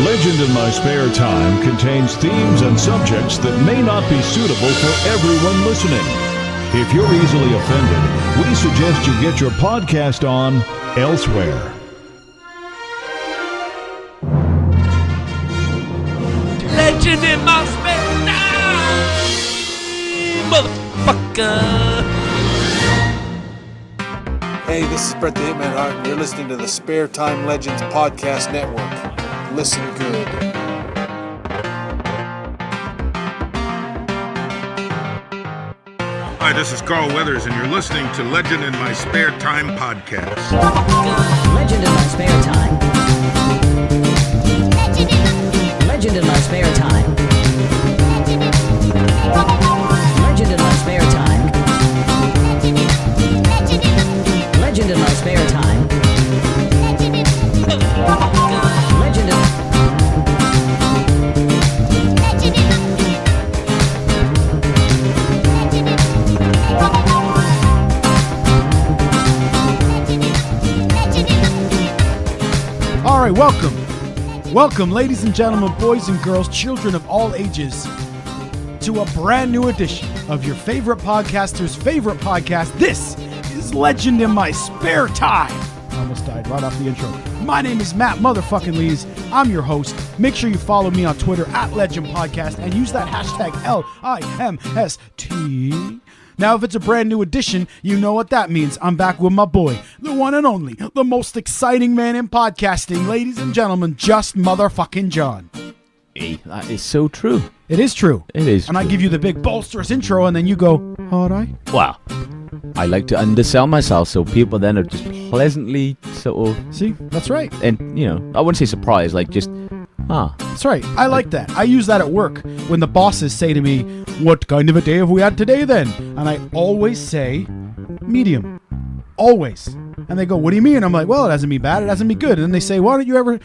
Legend in My Spare Time contains themes and subjects that may not be suitable for everyone listening. If you're easily offended, we suggest you get your podcast on elsewhere. Legend in My Spare Time, motherfucker. Hey, this is Brett the Hitman Hart, and you're listening to the Spare Time Legends Podcast Network. Listen good. Hi, this is Carl Weathers, and you're listening to Legend in My Spare Time podcast. Legend in My Spare Time. Legend in My Spare Time. Legend in My Spare Time. Legend in My Spare Time. Legend in... All right, welcome. Welcome, ladies and gentlemen, boys and girls, children of all ages, to a brand new edition of your favorite podcaster's favorite podcast. This is Legend in My Spare Time. I almost died right off the intro. My name is Matt motherfucking Lees. I'm your host. Make sure you follow me on Twitter at Legend Podcast and use that hashtag LIMST. Now, if it's a brand new edition, you know what that means. I'm back with my boy, the one and only, the most exciting man in podcasting, ladies and gentlemen, Just motherfucking John. Hey, that is so true. It is true. It is And true. I give you the big bolsterous intro, and then you go, all right. Wow. I like to undersell myself, so people then are just pleasantly sort of, See, that's right. and you know, I wouldn't say surprised, like just, That's right. I like that. I use that at work when the bosses say to me, what kind of a day have we had today then? And I always say, medium. Always. And they go, what do you mean? I'm like, well, it hasn't been bad, it hasn't been good. And then they say, why don't you ever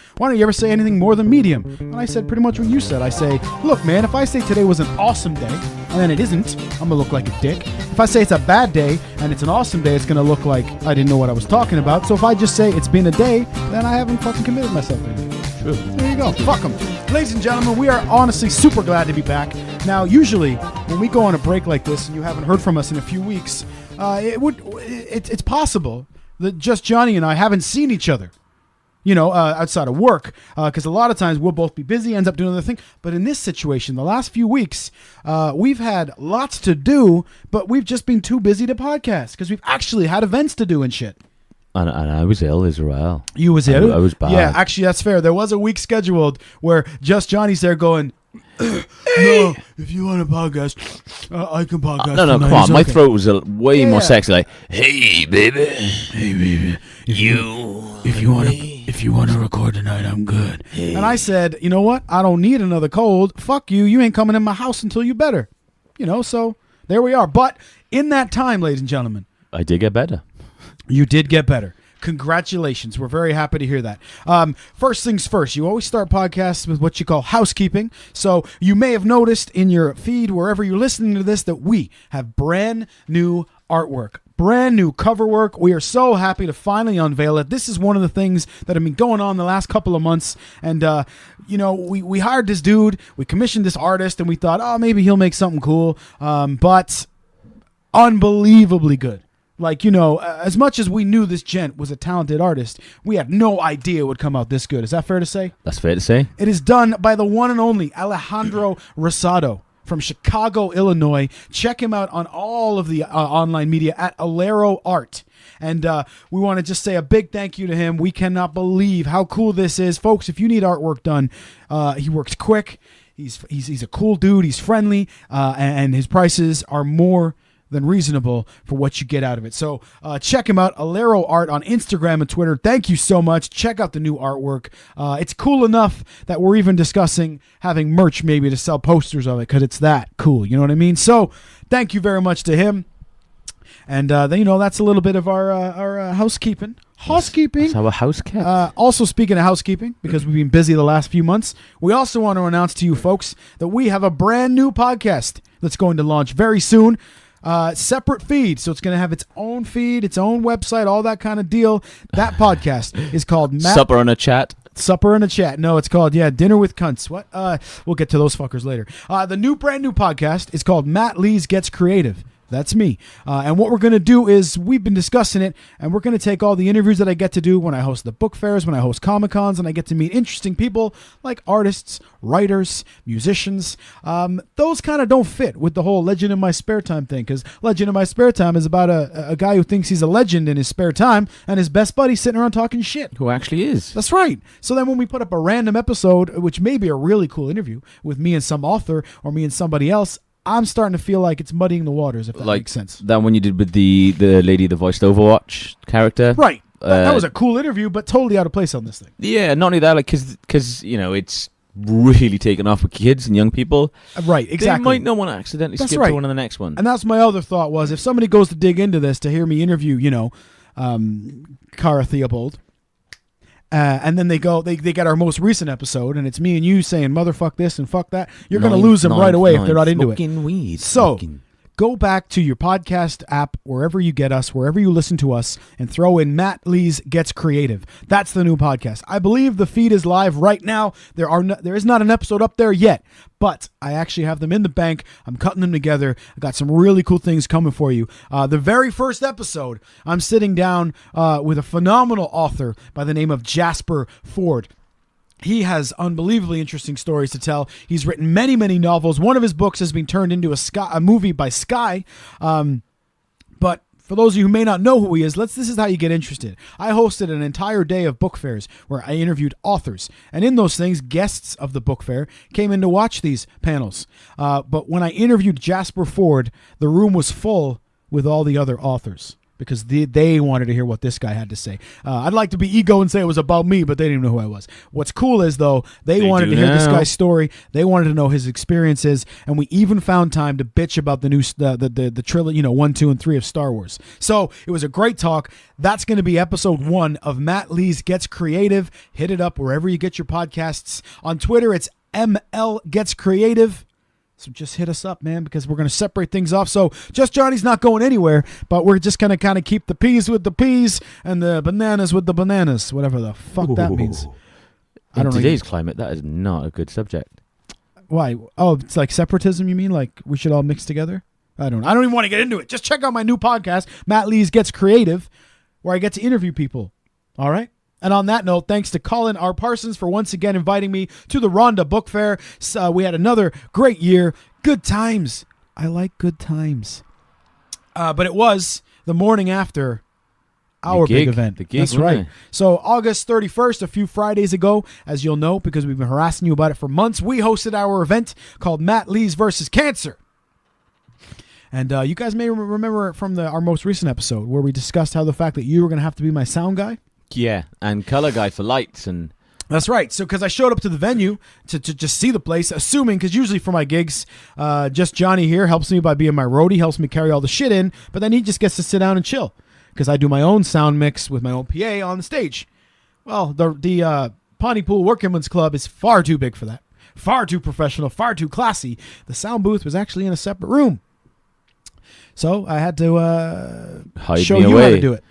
say anything more than medium? And I said pretty much what you said. I say, look, man, if I say today was an awesome day, and then it isn't, I'm gonna look like a dick. If I say it's a bad day and it's an awesome day, it's gonna look like I didn't know what I was talking about. So if I just say it's been a day, then I haven't fucking committed myself to anything. True. There you go. Fuck them. Ladies and gentlemen, we are honestly super glad to be back. Now, usually, when we go on a break like this and you haven't heard from us in a few weeks, it's possible that Just Jonny and I haven't seen each other, outside of work, because a lot of times we'll both be busy, ends up doing another thing. But in this situation, the last few weeks, we've had lots to do, but we've just been too busy to podcast because we've actually had events to do and shit. and I was ill as well. You was ill? I was bad. Yeah, actually, that's fair. There was a week scheduled where Just Jonny's there going, no, if you want a podcast, I can podcast. No, tonight. come on. It's My okay. throat was way more Yeah. sexy. Like, hey, baby. Hey, baby, if you want to record tonight, I'm good. Hey. And I said, you know what? I don't need another cold. Fuck you. You ain't coming in my house until you better. So there we are. But in that time, ladies and gentlemen, I did get better. you did get better. Congratulations. We're very happy to hear that. First things first, you always start podcasts with what you call housekeeping. So you may have noticed in your feed, wherever you're listening to this, that we have brand new artwork. Brand new cover work. We are so happy to finally unveil it. This is one of the things that have been going on the last couple of months. And, we hired this dude. We commissioned this artist, and we thought, oh, maybe he'll make something cool. But unbelievably good. Like, as much as we knew this gent was a talented artist, we had no idea it would come out this good. Is that fair to say? That's fair to say. It is done by the one and only Alejandro Rosado from Chicago, Illinois. Check him out on all of the online media at Alero Art. And we want to just say a big thank you to him. We cannot believe how cool this is. Folks, if you need artwork done, he works quick. He's a cool dude. He's friendly. And his prices are more than reasonable for what you get out of it. So check him out, Alero Art on Instagram and Twitter. Thank you so much. Check out the new artwork. It's cool enough that we're even discussing having merch maybe to sell posters of it because it's that cool. You know what I mean? So thank you very much to him. And that's a little bit of our housekeeping. Housekeeping. That's our house cat. Also, speaking of housekeeping, because we've been busy the last few months, we also want to announce to you folks that we have a brand new podcast that's going to launch very soon. Separate feed, so it's going to have its own feed, its own website, all that kind of deal. That podcast is called Supper on a chat. Supper and a chat. No, it's called, Dinner with Cunts. What? We'll get to those fuckers later. The brand new podcast is called MattLees Gets Creative. That's me. And what we're going to do is we've been discussing it, and we're going to take all the interviews that I get to do when I host the book fairs, when I host Comic-Cons, and I get to meet interesting people like artists, writers, musicians. Those kind of don't fit with the whole Legend in My Spare Time thing, because Legend in My Spare Time is about a guy who thinks he's a legend in his spare time, and his best buddy sitting around talking shit. Who actually is. That's right. So then when we put up a random episode, which may be a really cool interview with me and some author or me and somebody else, I'm starting to feel like it's muddying the waters, if that makes sense. That one you did with the lady that voiced Overwatch character. Right. That was a cool interview, but totally out of place on this thing. Yeah, not only that, like, because it's really taken off with kids and young people. Right, exactly. They might not want to accidentally skip to one of the next one. And that's my other thought was, if somebody goes to dig into this to hear me interview, Cara Theobald, and then they get our most recent episode, and it's me and you saying motherfuck this and fuck that, you're going to lose them right away if they're not into it. Weed, so go back to your podcast app, wherever you get us, wherever you listen to us, and throw in MattLees Gets Creative. That's the new podcast. I believe the feed is live right now. There is not an episode up there yet, but I actually have them in the bank. I'm cutting them together. I got some really cool things coming for you. The very first episode, I'm sitting down with a phenomenal author by the name of Jasper Ford. He has unbelievably interesting stories to tell. He's written many, many novels. One of his books has been turned into a movie by Sky. But for those of you who may not know who he is, this is how you get interested. I hosted an entire day of book fairs where I interviewed authors. And in those things, guests of the book fair came in to watch these panels. But when I interviewed Jasper Ford, the room was full with all the other authors, because they wanted to hear what this guy had to say. I'd like to be ego and say it was about me, but they didn't even know who I was. What's cool is, though, they wanted to hear this guy's story. They wanted to know his experiences, and we even found time to bitch about the new the trilogy, 1, 2, and 3 of Star Wars. So it was a great talk. That's going to be episode 1 of MattLees Gets Creative. Hit it up wherever you get your podcasts. On Twitter, it's ML Gets Creative. So just hit us up, man, because we're going to separate things off. So Just Johnny's not going anywhere, but we're just going to kind of keep the peas with the peas and the bananas with the bananas, whatever the fuck that means. In today's climate, that is not a good subject. Why? Oh, it's like separatism, you mean? Like we should all mix together? I don't even want to get into it. Just check out my new podcast, MattLees Gets Creative, where I get to interview people. All right? And on that note, thanks to Colin R. Parsons for once again inviting me to the Rhonda Book Fair. We had another great year. Good times. I like good times. But it was the morning after our big event. The gig, that's right. So August 31st, a few Fridays ago, as you'll know, because we've been harassing you about it for months, we hosted our event called MattLees versus Cancer. And you guys may remember it from our most recent episode where we discussed how the fact that you were going to have to be my sound guy. Yeah, and color guy for lights. And that's right. So because I showed up to the venue to just see the place, assuming, because usually for my gigs, Just Jonny here helps me by being my roadie, helps me carry all the shit in, but then he just gets to sit down and chill because I do my own sound mix with my own PA on the stage. Well, the Pontypool Workingmen's Club is far too big for that. Far too professional, far too classy. The sound booth was actually in a separate room. So I had to show you how to do it.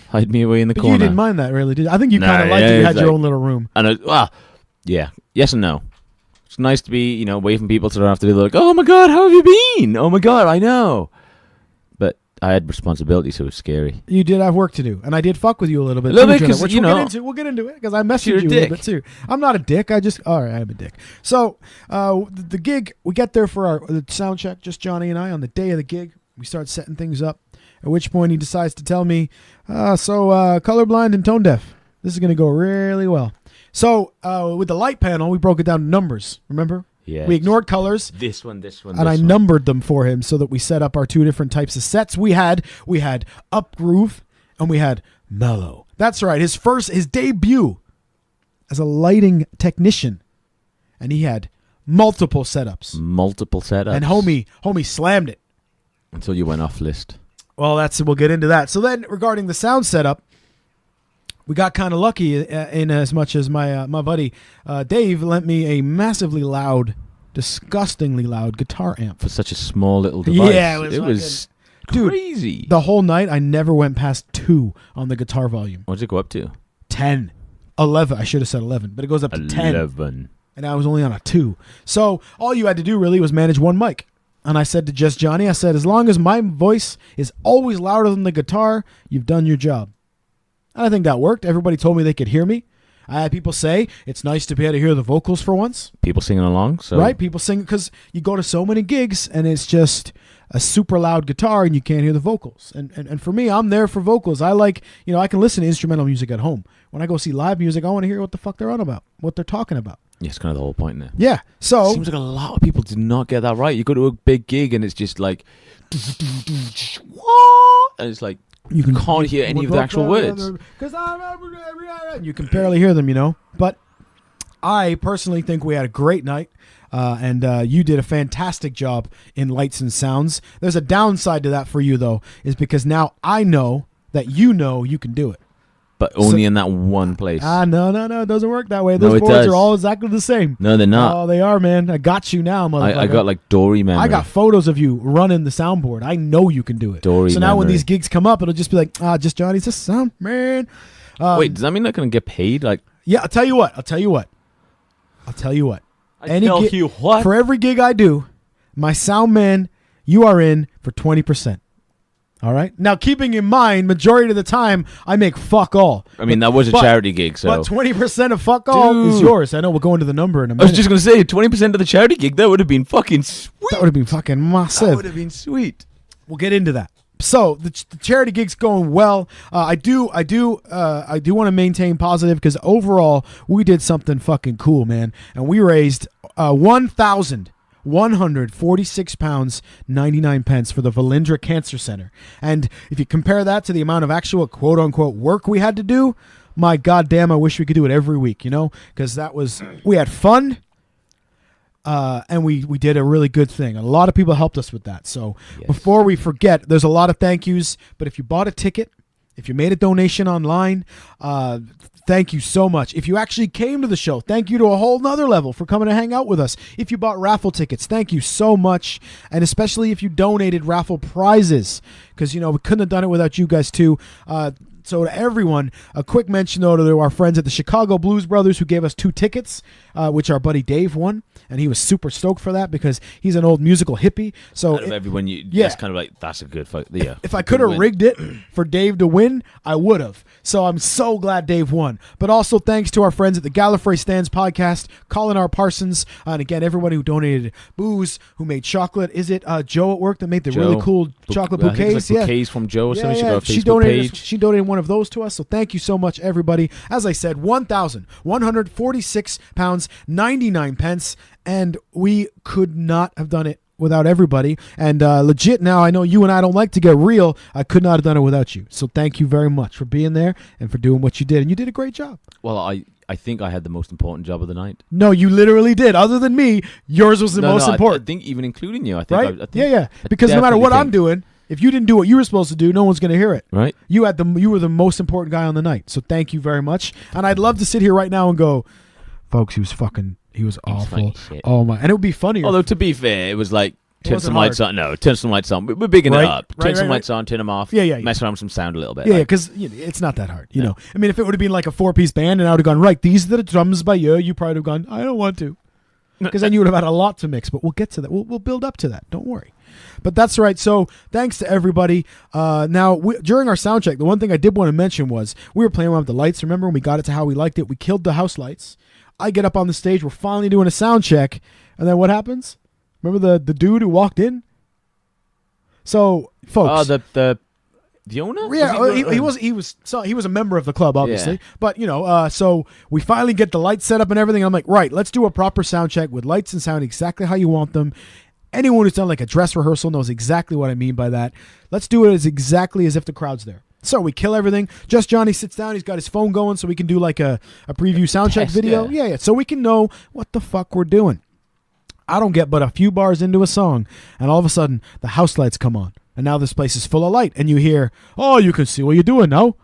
Hide me away in the corner. You didn't mind that, really, did you? I think you kind of liked it. You had your own little room. And yeah. Yes and no. It's nice to be, away from people so they don't have to be like, oh my God, how have you been? Oh my God, I know. But I had responsibility, so it was scary. You did have work to do. And I did fuck with you a little bit. A little bit, because, we'll get into it, because I messaged you a little bit, too. I'm not a dick. All right, I'm a dick. So, the gig, we get there for the sound check, Just Jonny and I, on the day of the gig. We start setting things up. At which point he decides to tell me, colorblind and tone deaf. This is going to go really well. So with the light panel, we broke it down to numbers. Remember? Yeah. We ignored colors. This one. And I numbered them for him so that we set up our 2 different types of sets. We had up groove and we had mellow. That's right. His debut as a lighting technician. And he had multiple setups. And homie slammed it. Until you went off list. Well, we'll get into that. So then, regarding the sound setup, we got kind of lucky in as much as my buddy Dave lent me a massively loud, disgustingly loud guitar amp for such a small little device. Yeah, it was crazy. Dude, the whole night I never went past 2 on the guitar volume. What did it go up to? 10. 11. I should have said 11, but it goes up to 10. 11. And I was only on a 2. So all you had to do really was manage one mic. And I said to Just Jonny, I said, as long as my voice is always louder than the guitar, you've done your job. And I think that worked. Everybody told me they could hear me. I had people say it's nice to be able to hear the vocals for once. People singing along. So. Right? People sing because you go to so many gigs and it's just a super loud guitar and you can't hear the vocals. And for me, I'm there for vocals. I like, I can listen to instrumental music at home. When I go see live music, I want to hear what the fuck they're on about, what they're talking about. Yeah, it's kind of the whole point there. Yeah. So it seems like a lot of people do not get that right. You go to a big gig and it's just like, and it's like you can't hear any of the actual words. You can barely hear them, But I personally think we had a great night. And you did a fantastic job in lights and sounds. There's a downside to that for you, though, is because now I know that you can do it. But only in that one place. No. It doesn't work that way. Those boards are all exactly the same. No, they're not. Oh, they are, man. I got you now, motherfucker. I got like Dory memory. I got photos of you running the soundboard. I know you can do it. Dory so now memory. when these gigs come up, it'll just be like, Just Johnny's a sound man. Wait, does that mean they're going to get paid? Like, yeah, I'll tell you what. For every gig I do, my sound man, you are in for 20%. All right. Now, keeping in mind, majority of the time, I make fuck all. I mean, that was a charity gig, so. But 20% of fuck all is yours. I know we'll go into the number in a minute. I was just going to say, 20% of the charity gig, that would have been fucking sweet. That would have been fucking massive. That would have been sweet. We'll get into that. So the charity gig's going well. I do want to maintain positive because overall we did something fucking cool, man. And we raised £1,146.99 for the Valindra Cancer Center. And if you compare that to the amount of actual quote unquote work we had to do, my goddamn, I wish we could do it every week. Because we had fun. And we did a really good thing. A lot of people helped us with that. So Before we forget, there's a lot of thank yous. But if you bought a ticket, if you made a donation online, thank you so much. If you actually came to the show, thank you to a whole nother level for coming to hang out with us. If you bought raffle tickets, thank you so much. And especially if you donated raffle prizes, because, we couldn't have done it without you guys too. So to everyone, a quick mention though to our friends at the Chicago Blues Brothers who gave us 2 tickets, which our buddy Dave won, and he was super stoked for that because he's an old musical hippie. So out of everyone, that's kind of like, that's a good fight. Yeah. If I could have rigged it for Dave to win, I would have. So I'm so glad Dave won. But also thanks to our friends at the Gallifrey Stands podcast, Colin R. Parsons, and again everybody who donated booze, who made chocolate. Is it Joe at work that made the really cool chocolate bouquets? Like bouquets from Joe or something. She donated one of those to us. So thank you so much, everybody. As I said, £1,146.99, and we could not have done it without everybody. And legit now, I know you and I don't like to get real. I could not have done it without you. So thank you very much for being there and for doing what you did. And you did a great job. Well, I think I had the most important job of the night. No, you literally did. Other than me, yours was the most important. I think even including you. I think. Right? Yeah. Because no matter what I'm doing, if you didn't do what you were supposed to do, no one's going to hear it. Right. You were the most important guy on the night. So thank you very much. And I'd love to sit here right now and go, folks, he was awful. Oh my. And it would be funnier. Although to be fair, it was like, turn some lights on. No, turn some lights on. We're bigging it up. Turn some lights on, turn them off. Yeah. Mess around with some sound a little bit. Yeah, because it's not that hard. You know. I mean, if it would have been like a 4-piece band and I would have gone, right, these are the drums by you probably would have gone, I don't want to. Because then you would have had a lot to mix. But we'll get to that. We'll build up to that. Don't worry. But that's right. So thanks to everybody. Now, during our sound check, the one thing I did want to mention was we were playing around with the lights. Remember when we got it to how we liked it? We killed the house lights. I get up on the stage. We're finally doing a sound check. And then what happens? Remember the dude who walked in? So, folks. The owner? Yeah, he was a member of the club, obviously. Yeah. But, so we finally get the lights set up and everything. I'm like, right, let's do a proper sound check with lights and sound exactly how you want them. Anyone who's done like a dress rehearsal knows exactly what I mean by that. Let's do it exactly as if the crowd's there. So we kill everything. Just Johnny sits down. He's got his phone going so we can do like a preview sound check video. Yeah. So we can know what the fuck we're doing. I don't get but a few bars into a song, and all of a sudden the house lights come on. And now this place is full of light, and you hear, oh, you can see what you're doing now.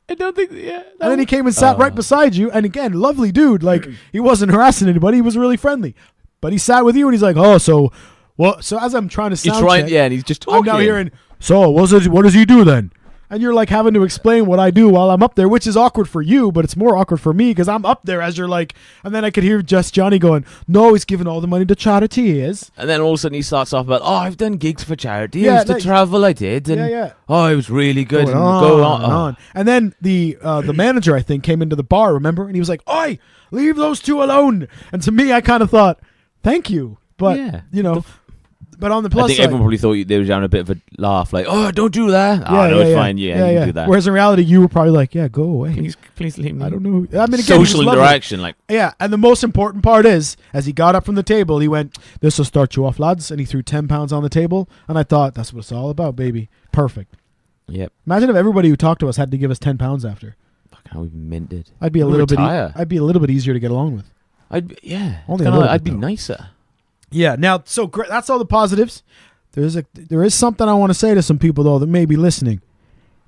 I don't think, And then he came and sat right beside you, and again, lovely dude. Like, he wasn't harassing anybody. He was really friendly. But he sat with you, and he's like, oh, so as I'm trying to sound check, and he's just talking. I'm now hearing, so what does he do then? And you're like having to explain what I do while I'm up there, which is awkward for you, but it's more awkward for me because I'm up there as you're like, and then I could hear Just Jonny going, no, he's giving all the money to charity, is. And then all of a sudden he starts off about, I've done gigs for charity. Yeah, I used to travel, I did. And, oh, it was really good. Going and go on. And then the manager, I think, came into the bar, remember? And he was like, oi, leave those two alone. And to me, I kind of thought, thank you. But, but on the plus I think side, everyone probably thought they were having a bit of a laugh, like, oh, don't do that. It's fine. Yeah, you can do that. Whereas in reality, you were probably like, yeah, go away. Please leave me. I don't know. I mean, again, social interaction, like. Yeah, and the most important part is, as he got up from the table, he went, this will start you off, lads. And he threw 10 pounds on the table. And I thought, that's what it's all about, baby. Perfect. Yep. Imagine if everybody who talked to us had to give us 10 pounds after. Fuck, how we minted. I'd be a little bit easier to get along with. I'd be though. nicer. Yeah. Now, so that's all the positives. There is something I want to say to some people though that may be listening.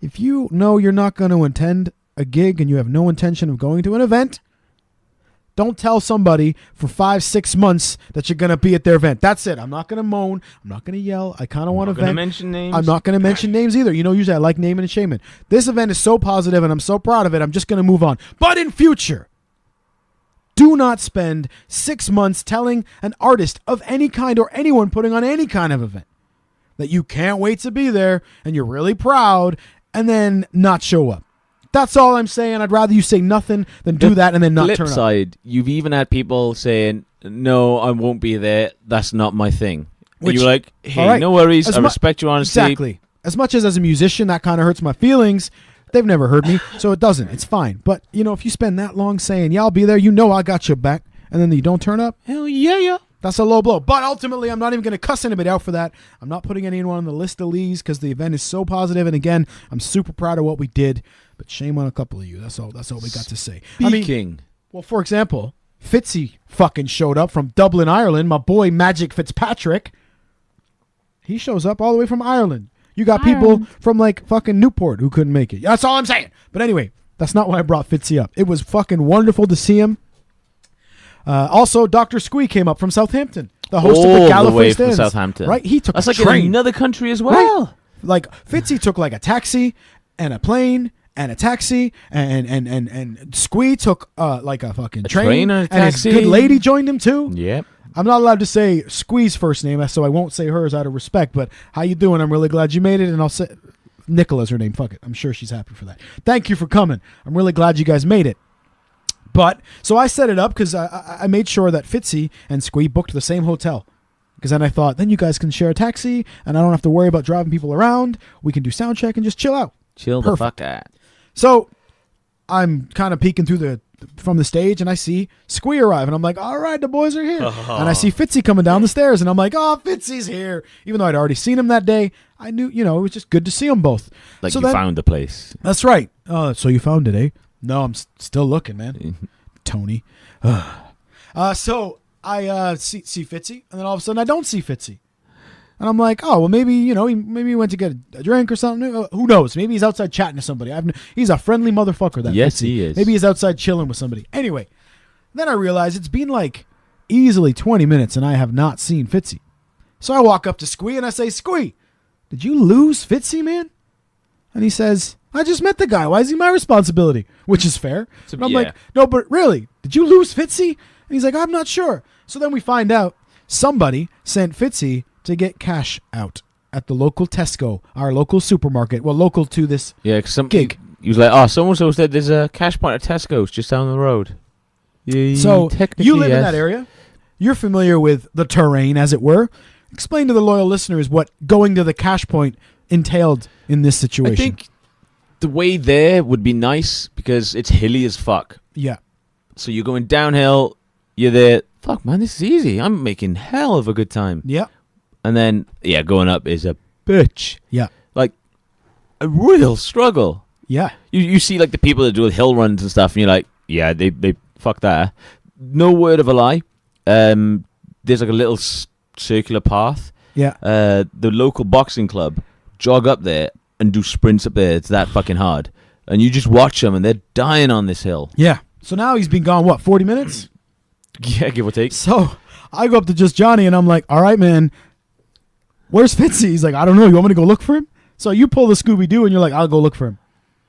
If you know you're not going to attend a gig and you have no intention of going to an event, don't tell somebody for 5-6 months that you're going to be at their event. That's it. I'm not going to moan. I'm not going to yell. I kind of want to vent. Mention names. I'm not going to mention names either. Usually I like naming and shaming. This event is so positive and I'm so proud of it. I'm just going to move on. But in future, do not spend 6 months telling an artist of any kind or anyone putting on any kind of event that you can't wait to be there and you're really proud and then not show up. That's all I'm saying. I'd rather you say nothing than do that and then not turn up. Flip side, you've even had people saying, no, I won't be there. That's not my thing. And you're like, hey, right, no worries. I respect your honesty. Exactly. As much as a musician, that kind of hurts my feelings. They've never heard me, so it doesn't. It's fine. But, if you spend that long saying, yeah, I'll be there, I got your back, and then you don't turn up, hell yeah. That's a low blow. But ultimately, I'm not even going to cuss anybody out for that. I'm not putting anyone on the list of leads because the event is so positive. And again, I'm super proud of what we did. But shame on a couple of you. That's all we got to say. Well, for example, Fitzy fucking showed up from Dublin, Ireland. My boy Magic Fitzpatrick. He shows up all the way from Ireland. You got people from like fucking Newport who couldn't make it. That's all I'm saying. But anyway, that's not why I brought Fitzy up. It was fucking wonderful to see him. Also, Dr. Squee came up from Southampton, the host of the Gallifrey Stands. From Southampton. Right? He took That's a like train. in another country as well. Right? Like, Fitzy took like a taxi and a plane and a taxi, and Squee took like a fucking train and a taxi. And his good lady joined him too. Yep. I'm not allowed to say Squee's first name, so I won't say hers out of respect, but how you doing? I'm really glad you made it, and I'll say Nicola's her name. Fuck it. I'm sure she's happy for that. Thank you for coming. I'm really glad you guys made it. But, so I set it up because I made sure that Fitzy and Squee booked the same hotel. Because then I thought, then you guys can share a taxi, and I don't have to worry about driving people around. We can do sound check and just chill out. Chill the fuck out. So, I'm kind of peeking through from the stage, and I see Squee arrive, and I'm like, all right, the boys are here. And I see Fitzy coming down the stairs, and I'm like, oh, Fitzy's here. Even though I'd already seen him that day, I knew, it was just good to see them both. Like, so you found the place. That's right. So you found it, eh? No, I'm still looking, man. Tony. So I see Fitzy, and then all of a sudden I don't see Fitzy. And I'm like, oh, well, maybe he went to get a drink or something. Who knows? Maybe he's outside chatting to somebody. He's a friendly motherfucker, that Yes, Fitzy. he is. Maybe he's outside chilling with somebody. Anyway, then I realize it's been like easily 20 minutes, and I have not seen Fitzy. So I walk up to Squee, and I say, Squee, did you lose Fitzy, man? And he says, I just met the guy. Why is he my responsibility? Which is fair. And I'm like, no, but really, did you lose Fitzy? And he's like, I'm not sure. So then we find out somebody sent Fitzy to get cash out at the local Tesco, our local supermarket. Well, local to this gig. He was like, so-and-so said there's a cash point at Tesco's just down the road. So you live in that area. You're familiar with the terrain, as it were. Explain to the loyal listeners what going to the cash point entailed in this situation. I think the way there would be nice because it's hilly as fuck. Yeah. So you're going downhill, you're there. Fuck, man, this is easy. I'm making hell of a good time. Yeah. And then, going up is a bitch. Yeah. Like, a real struggle. Yeah. You see, like, the people that do hill runs and stuff, and you're like, yeah, they fuck that. No word of a lie. There's, like, a little circular path. Yeah. The local boxing club jog up there and do sprints up there. It's that fucking hard. And you just watch them, and they're dying on this hill. Yeah. So now he's been gone, 40 minutes? Yeah, give or take. So I go up to Just Jonny, and I'm like, all right, man, where's Fitzy? He's like, I don't know. You want me to go look for him? So you pull the Scooby-Doo and you're like, I'll go look for him.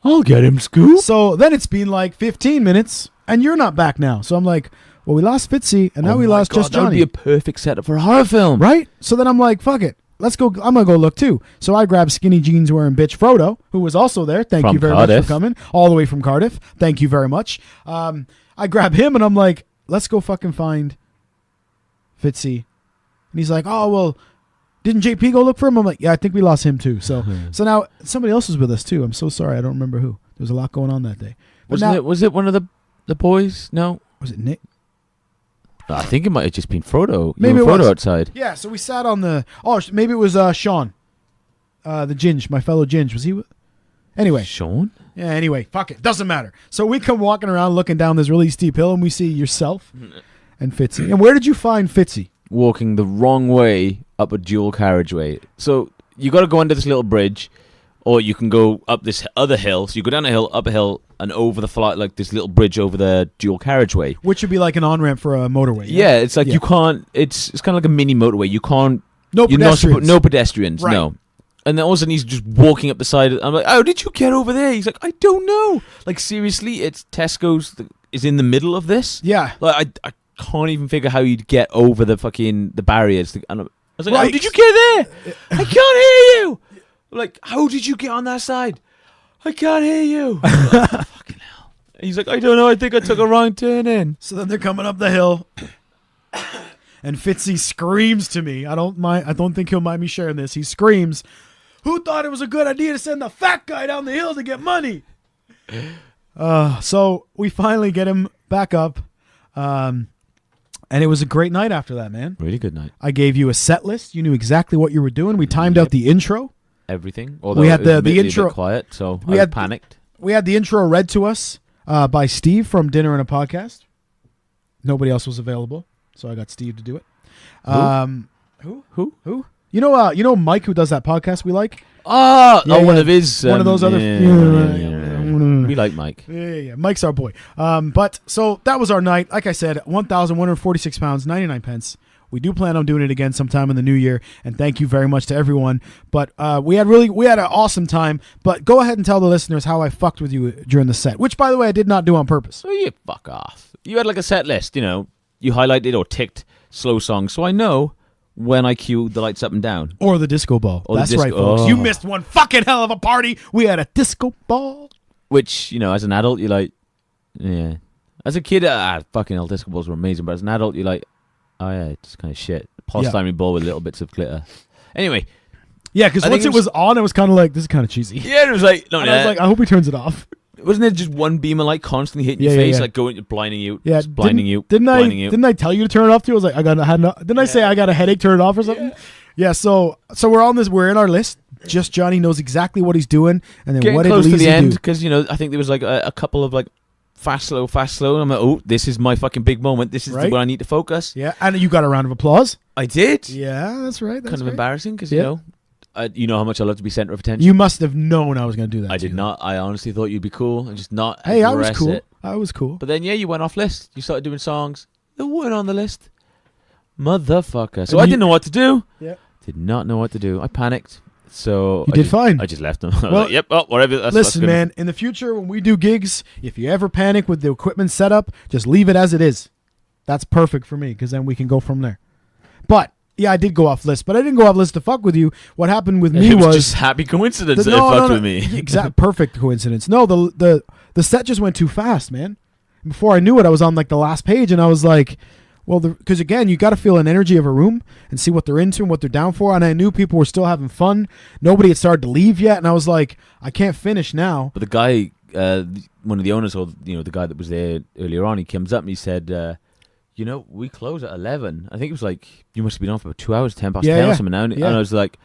I'll get him, Scoop. So then it's been like 15 minutes and you're not back now. So I'm like, well, we lost Fitzy and now we lost Just That would Jonny. be a perfect setup for a horror film. Right? So then I'm like, fuck it. Let's go. I'm going to go look too. So I grabbed skinny jeans wearing bitch Frodo, who was also there. Thank From you very Cardiff. much for coming. All the way from Cardiff. Thank you very much. I grab him and I'm like, let's go fucking find Fitzy. And he's like, oh, well, didn't JP go look for him? I'm like, yeah, I think we lost him too. So now somebody else was with us too. I'm so sorry. I don't remember who. There was a lot going on that day. But Was it one of the boys? No. Was it Nick? I think it might have just been Frodo. Maybe You it and Frodo was. outside. Yeah, so we sat on the... Oh, maybe it was Sean. The Ginge, my fellow Ginge. Was he... Anyway. Sean? Yeah, anyway. Fuck it. Doesn't matter. So we come walking around looking down this really steep hill and we see yourself and Fitzy. And where did you find Fitzy? Walking the wrong way up a dual carriageway. So you got to go under this little bridge, or you can go up this other hill. So you go down a hill, up a hill, and over the flight, like this little bridge over the dual carriageway. Which would be like an on-ramp for a motorway. Yeah, it's like Yeah. you can't. It's kind of like a mini motorway. You can't. No you're not pedestrians. no pedestrians. Right. No. And then all of a sudden he's just walking up the side. I'm like, how did you get over there? He's like, I don't know. Like seriously, it's Tesco's is in the middle of this. Yeah. Like I can't even figure how you'd get over the barriers. And I was like, Right. how did you get there? I can't hear you. Like, how did you get on that side? I can't hear you. I'm like, fucking hell. And he's like, I don't know. I think I took a wrong turn in. So then they're coming up the hill. And Fitzy screams to me. I don't think he'll mind me sharing this. He screams, who thought it was a good idea to send the fat guy down the hill to get money? So we finally get him back up. And it was a great night after that, man. Really good night. I gave you a set list. You knew exactly what you were doing. We timed out the intro. Everything. Although We had it was the admittedly a intro- bit quiet, so we I had- panicked. We had the intro read to us by Steve from Dinner and a Podcast. Nobody else was available, so I got Steve to do it. Who? You know Mike, who does that podcast we like? Oh, Yeah, one yeah. of his. One of those other- We like Mike. Yeah. Mike's our boy. But so that was our night. Like I said, 1,146 pounds, 99 pence. We do plan on doing it again sometime in the new year, and thank you very much to everyone. But we had an awesome time. But go ahead and tell the listeners how I fucked with you during the set, which, by the way, I did not do on purpose. Oh, you fuck off. You had like a set list, you know. You highlighted or ticked slow songs, so I know when I cue the lights up and down. Or the disco ball. Or the That's disco- right, folks. oh. You missed one fucking hell of a party. We had a disco ball. Which, you know, as an adult, you're like, yeah. As a kid, fucking hell, disco balls were amazing. But as an adult, you're like, oh yeah, it's kind of shit. Polystyrene ball with little bits of glitter. Anyway. Yeah, because I once think it was on, it was kind of like, this is kind of cheesy. Yeah, it was like, no, And I was like, I hope he turns it off. wasn't there just one beam of light constantly hitting your Yeah, face, yeah. like going, blinding you, Yeah, just blinding you, Didn't blinding you? I tell you to turn it off too? I was like, didn't I say I got a headache? Turn it off or something? Yeah. So we're on this. We're in our list. Just Jonny knows exactly what he's doing, and then Getting what did close to the Leezy end do? because, you know, I think there was like a couple of like fast, slow, and I'm like, oh, this is my fucking big moment. This is Right. where I need to focus. Yeah, and you got a round of applause. I did. Yeah, that's right. That's Kind of right. embarrassing because, Yeah. you know how much I love to be center of attention. You must have known I was going to do that. I to did you. not. I honestly thought you'd be cool and just not. Hey, I was address cool. it. I was cool. But then, yeah, you went off list. You started doing songs that weren't on the list. Motherfucker. So And I you- didn't know what to do. Yeah. Did not know what to do. I panicked. So You I did just- fine. I just left them. I was Well, like, yep. Oh, whatever. That's Listen, good. man, in the future when we do gigs, if you ever panic with the equipment setup, just leave it as it is. That's perfect for me because then we can go from there. But yeah, I did go off list, but I didn't go off list to fuck with you. What happened with me It was was just happy coincidence that it fucked with me. Exact perfect coincidence. No, the set just went too fast, man. Before I knew it, I was on like the last page, and I was like, well, because again, you got to feel an energy of a room and see what they're into and what they're down for. And I knew people were still having fun. Nobody had started to leave yet, and I was like, I can't finish now. But the guy, one of the owners, or the guy that was there earlier on, he comes up and he said, we close at 11. I think it was like, you must have been on for about 2 hours, 10 past 10 or something now. And I was like,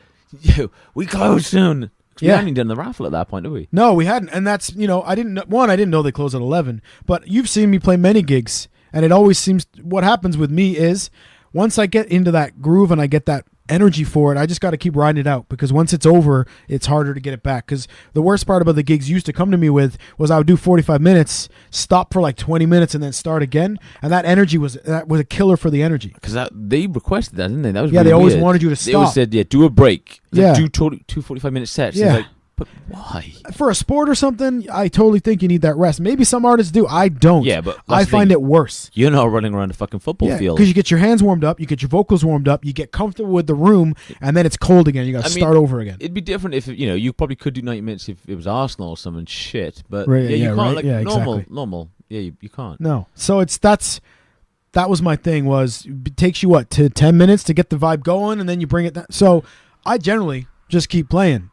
we close soon. We hadn't even done the raffle at that point, did we? No, we hadn't. And that's, I didn't know they close at 11. But you've seen me play many gigs, and it always seems, what happens with me is, once I get into that groove and I get that energy for it. I just got to keep riding it out because once it's over, it's harder to get it back. Because the worst part about the gigs you used to come to me with was I would do 45 minutes, stop for like 20 minutes, and then start again. And that energy was a killer for the energy. Because they requested that, didn't they? That was yeah. really They always weird. wanted you to stop. They always said, do a break. Yeah. Do two 45-minute sets. Yeah. Like, but why? For a sport or something, I totally think you need that rest. Maybe some artists do. I don't. Yeah, but I find it worse. You're not running around a fucking football field. Because you get your hands warmed up, you get your vocals warmed up, you get comfortable with the room, and then it's cold again. You got to start over again. It'd be different if you probably could do 90 minutes if it was Arsenal or something shit. But Right, you yeah, can't. right. Like Yeah, normal, exactly. normal. Yeah, you can't. No. So that was my thing. It takes you to 10 minutes to get the vibe going, and then you bring it down. So I generally just keep playing.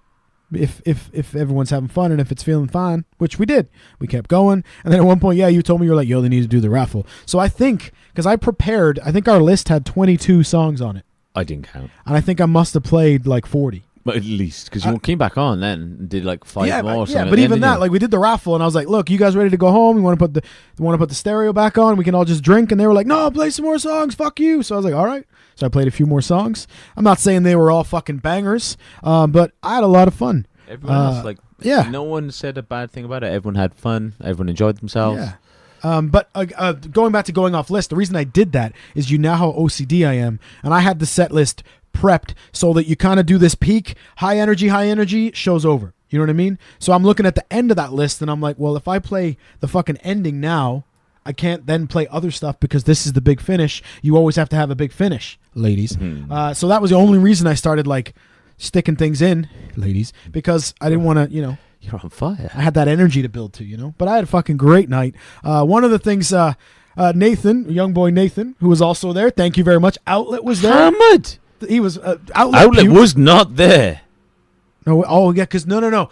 If everyone's having fun and if it's feeling fine, which we did, we kept going. And then at one point, you told me you're like, yo, they need to do the raffle. So I think, because I prepared, I think our list had 22 songs on it. I didn't count. And I think I must have played like 40. But at least, because you came back on then and did like 5 more. Or something but even then, that, like we did the raffle, and I was like, "Look, you guys ready to go home? You want to put the stereo back on? We can all just drink." And they were like, "No, play some more songs. Fuck you." So I was like, "All right." So I played a few more songs. I'm not saying they were all fucking bangers, but I had a lot of fun. Everyone else, yeah. no one said a bad thing about it. Everyone had fun. Everyone enjoyed themselves. Yeah. But going back to going off list, the reason I did that is you know how OCD I am, and I had the set list prepped so that you kind of do this peak, high energy, show's over. You know what I mean? So I'm looking at the end of that list, and I'm like, well, if I play the fucking ending now, I can't then play other stuff because this is the big finish. You always have to have a big finish, ladies. So that was the only reason I started like sticking things in, ladies, because I didn't want to, You're on fire. I had that energy to build to, But I had a fucking great night. One of the things, Nathan, young boy Nathan, who was also there, thank you very much. Outlet was there. Hammered. He was Outlet was not there. No, because no,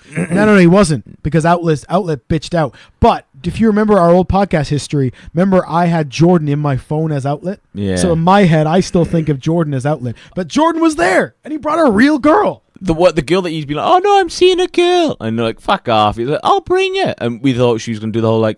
he wasn't, because Outlet bitched out. But if you remember our old podcast history, remember I had Jordan in my phone as Outlet. Yeah. So in my head, I still think of Jordan as Outlet. But Jordan was there, and he brought a real girl. The girl that you'd be like, oh no, I'm seeing a girl, and they're like, fuck off. He's like, I'll bring it, and we thought she was gonna do the whole like,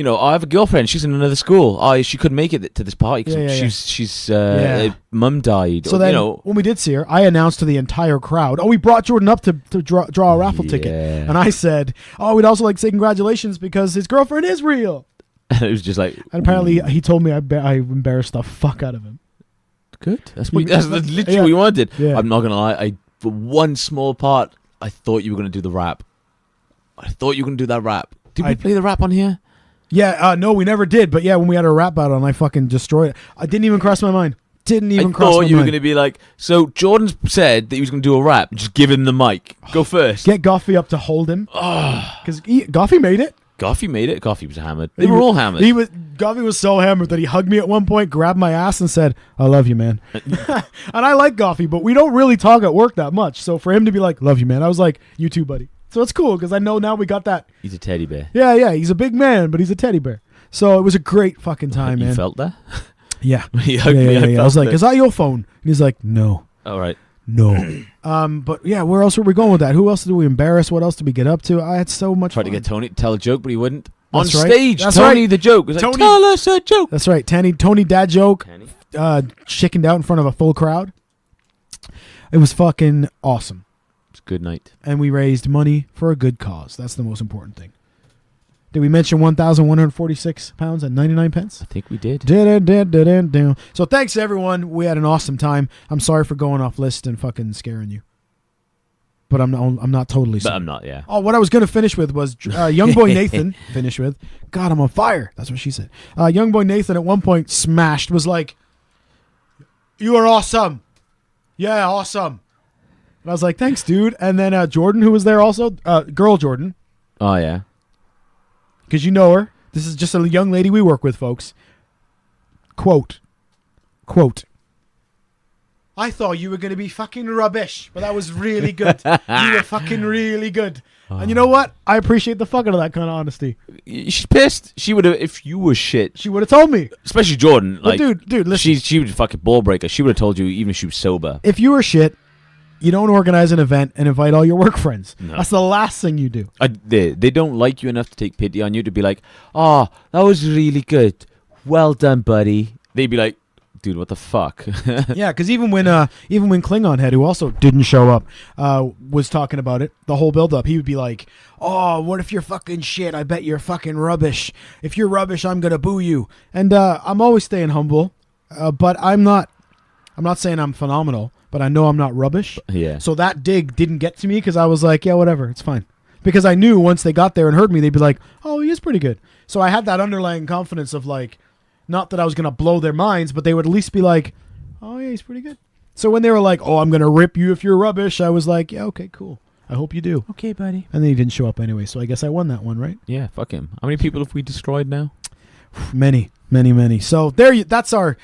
I have a girlfriend. She's in another school. Oh, she couldn't make it to this party because she's mum died. So then, when we did see her, I announced to the entire crowd, "Oh, we brought Jordan up to draw a raffle ticket," and I said, "Oh, we'd also like to say congratulations because his girlfriend is real." And it was just like, and apparently he told me I embarrassed the fuck out of him. Good. That's literally what we wanted. Yeah. I'm not gonna lie. For one small part, I thought you were gonna do the rap. I thought you were gonna do that rap. Did we play the rap on here? Yeah, no, we never did. But yeah, when we had a rap battle and I fucking destroyed it, I didn't even cross my mind. I thought you were going to be like, so Jordan said that he was going to do a rap. Just give him the mic. Go first. Get Goffy up to hold him. Because Goffy made it. Goffy made it. Goffy was hammered. They were all hammered. Goffy was so hammered that he hugged me at one point, grabbed my ass, and said, "I love you, man." And I like Goffy, but we don't really talk at work that much. So for him to be like, "Love you, man," I was like, "You too, buddy." So it's cool because I know now we got that. He's a teddy bear. Yeah, he's a big man, but he's a teddy bear. So it was a great fucking time, man. You felt that? Yeah. He hugged me. I was like, "Is that your phone?" And he's like, "No." All right. No. But yeah, where else were we going with that? Who else did we embarrass? What else did we get up to? I had so much fun. Tried to get Tony to tell a joke, but he wouldn't. That's on right. Stage, That's Tony right. the joke was like, Tony, tell us a joke. That's right. Tony dad joke. Chickened out in front of a full crowd. It was fucking awesome. It was a good night. And we raised money for a good cause. That's the most important thing. Did we mention £1,146.99? I think we did. So thanks everyone. We had an awesome time. I'm sorry for going off list and fucking scaring you. But I'm not totally sorry. But I'm not, yeah. Oh, what I was going to finish with was young boy Nathan. Finish with, God, I'm on fire. That's what she said. Young boy Nathan at one point smashed, was like, "You are awesome. Yeah, awesome." And I was like, "Thanks, dude." And then Jordan, who was there also, girl Jordan. Oh, yeah. Because you know her. This is just a young lady we work with, folks. Quote. "I thought you were going to be fucking rubbish, but that was really good. You were fucking really good." And you know what? I appreciate the fuck out of that kind of honesty. She's pissed. She would have, if you were shit. She would have told me. Especially Jordan. Like, dude, listen. She was a fucking ball breaker. She would have told you even if she was sober. If you were shit, you don't organize an event and invite all your work friends. No. That's the last thing you do. They don't like you enough to take pity on you to be like, "Oh, that was really good. Well done, buddy." They'd be like, dude, what the fuck? Yeah, because even when Klingon Head, who also didn't show up, was talking about it, the whole build up, he would be like, "Oh, what if you're fucking shit? I bet you're fucking rubbish. If you're rubbish, I'm gonna boo you." And I'm always staying humble, but I'm not saying I'm phenomenal, but I know I'm not rubbish. Yeah. So that dig didn't get to me because I was like, yeah, whatever, it's fine. Because I knew once they got there and heard me, they'd be like, "Oh, he is pretty good." So I had that underlying confidence of like, not that I was going to blow their minds, but they would at least be like, "Oh, yeah, he's pretty good." So when they were like, "Oh, I'm going to rip you if you're rubbish," I was like, "Yeah, okay, cool. I hope you do." Okay, buddy. And then he didn't show up anyway, so I guess I won that one, right? Yeah, fuck him. How many people have we destroyed now? Many, many, many. So there, that's our,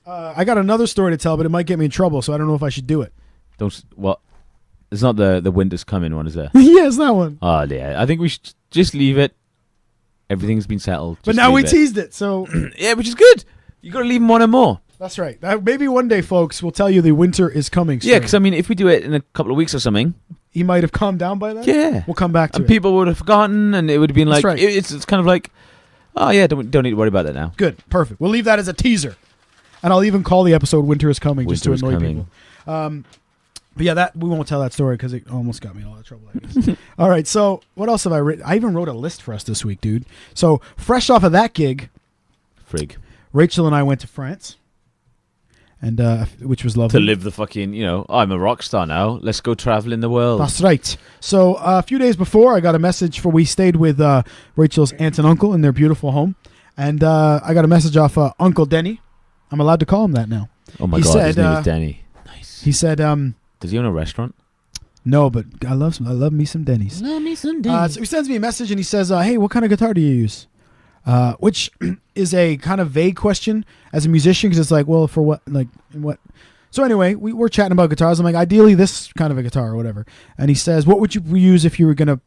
I got another story to tell, but it might get me in trouble, so I don't know if I should do it. It's not the winter's coming one, is there? Yeah, it's that one. Oh, yeah. I think we should just leave it. Everything's been settled. But Just now we leave it. teased it, so Yeah, which is good. You got to leave them one and more. that's right. Maybe one day, folks, we'll tell you the winter is coming soon. Yeah, because I mean, if we do it in a couple of weeks or something, He might have calmed down by then. yeah, We'll come back to and it. people would have forgotten, and it would have been That's like, right. it's kind of like, oh yeah, don't need to worry about that now. Good. Perfect. We'll leave that as a teaser. And I'll even call the episode Winter is Coming just to Winter is annoy coming. people. But yeah, that we won't tell that story because it almost got me in all that trouble. I guess. All right. So what else have I written? I even wrote a list for us this week, dude. So fresh off of that gig, Frig. Rachel and I went to France, and which was lovely. To live the fucking, I'm a rock star now. Let's go travel in the world. That's right. So a few days before, I got a message we stayed with Rachel's aunt and uncle in their beautiful home. And I got a message off Uncle Denny. I'm allowed to call him that now. Oh my He god, said, his name is Denny. Nice. He said, Does he own a restaurant? no, but I love me some Denny's. Love me some So he sends me a message and he says, hey, what kind of guitar do you use? Which is a kind of vague question as a musician because it's like, well, for what? Like, what? So anyway, we're chatting about guitars. I'm like, ideally this kind of a guitar or whatever. And he says, what would you use if you were going to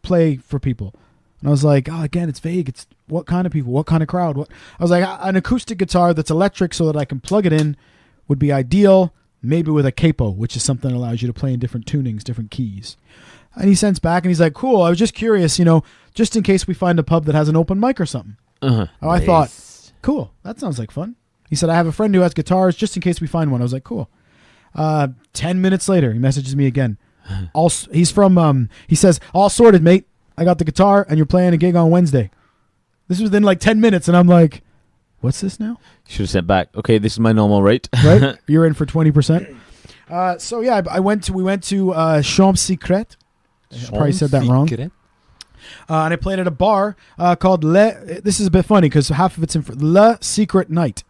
play for people? And I was like, oh, again, it's vague. It's what kind of people? What kind of crowd? What? I was like, an acoustic guitar that's electric so that I can plug it in would be ideal, maybe with a capo, which is something that allows you to play in different tunings, different keys. And he sends back and he's like, cool, I was just curious, just in case we find a pub that has an open mic or something. Uh-huh. Oh, I thought, cool, that sounds like fun. He said, I have a friend who has guitars just in case we find one. I was like, cool. 10 minutes later, he messages me again. He's from, he says, all sorted, mate. I got the guitar and you're playing a gig on Wednesday. This was within like 10 minutes and I'm like, what's this now? Should have sent back. Okay, this is my normal rate. Right? You're in for 20%. So yeah, we went to Champs Secret. I probably said that wrong. And I played at a bar called this is a bit funny because half of it's in Le Secret Night.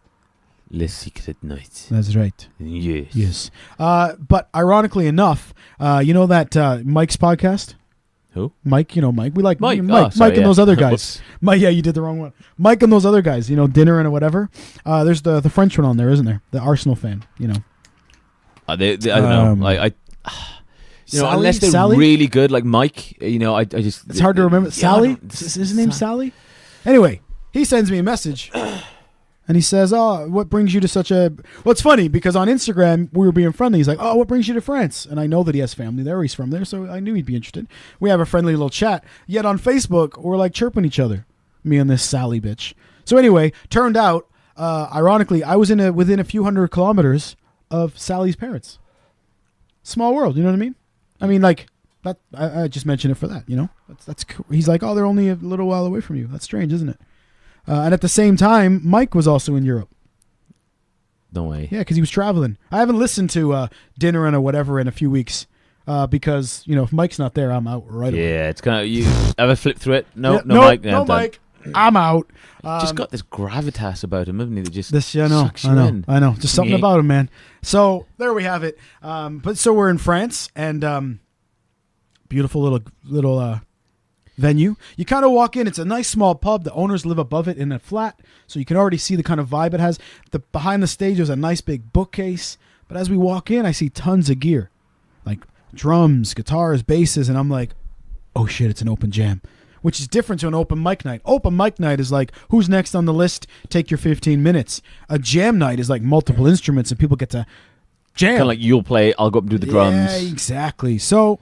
Le Secret Night. That's right. Yes. Yes. But ironically enough, you know that Mike's podcast? Who? Mike, Mike. We like Mike. Mike, Oh, sorry, Mike and yeah. those other guys. Mike, yeah, you did the wrong one. Mike and those other guys, dinner and whatever. There's the French one on there, isn't there? The Arsenal fan, I don't know. Like Sally? unless they're Sally? really good, like Mike. I just. It's hard to remember. Yeah, Sally? I don't- Is his name Sally? Anyway, he sends me a message. And he says, oh, what brings you to such a... Well, it's funny because on Instagram, we were being friendly. He's like, oh, what brings you to France? And I know that he has family there. He's from there, so I knew he'd be interested. We have a friendly little chat. Yet on Facebook, we're like chirping each other. Me and this Sally bitch. So anyway, turned out, ironically, I was within a few hundred kilometers of Sally's parents. Small world, you know what I mean? I mean, like, that. I just mentioned it for that, That's cool. He's like, oh, they're only a little while away from you. That's strange, isn't it? And at the same time, Mike was also in Europe. No way. Yeah, because he was traveling. I haven't listened to Dinner and whatever in a few weeks because, if Mike's not there, I'm out right away. Yeah, it's kind of you ever flip through it. No, Yeah, no, Mike. No, I'm done. Mike. I'm out. Just got this gravitas about him, haven't he? That just I know. sucks you in. I know. Just something about him, man. So there we have it. But so we're in France and beautiful little venue. You kind of walk in. It's a nice small pub. The owners live above it in a flat, so you can already see the kind of vibe it has. Behind the stage, there's a nice big bookcase. But as we walk in, I see tons of gear, like drums, guitars, basses, and I'm like, oh shit, it's an open jam. Which is different to an open mic night. Open mic night is like, who's next on the list? Take your 15 minutes. A jam night is like multiple instruments and people get to jam. Kind of like you'll play, I'll go up and do the drums. Yeah, exactly. So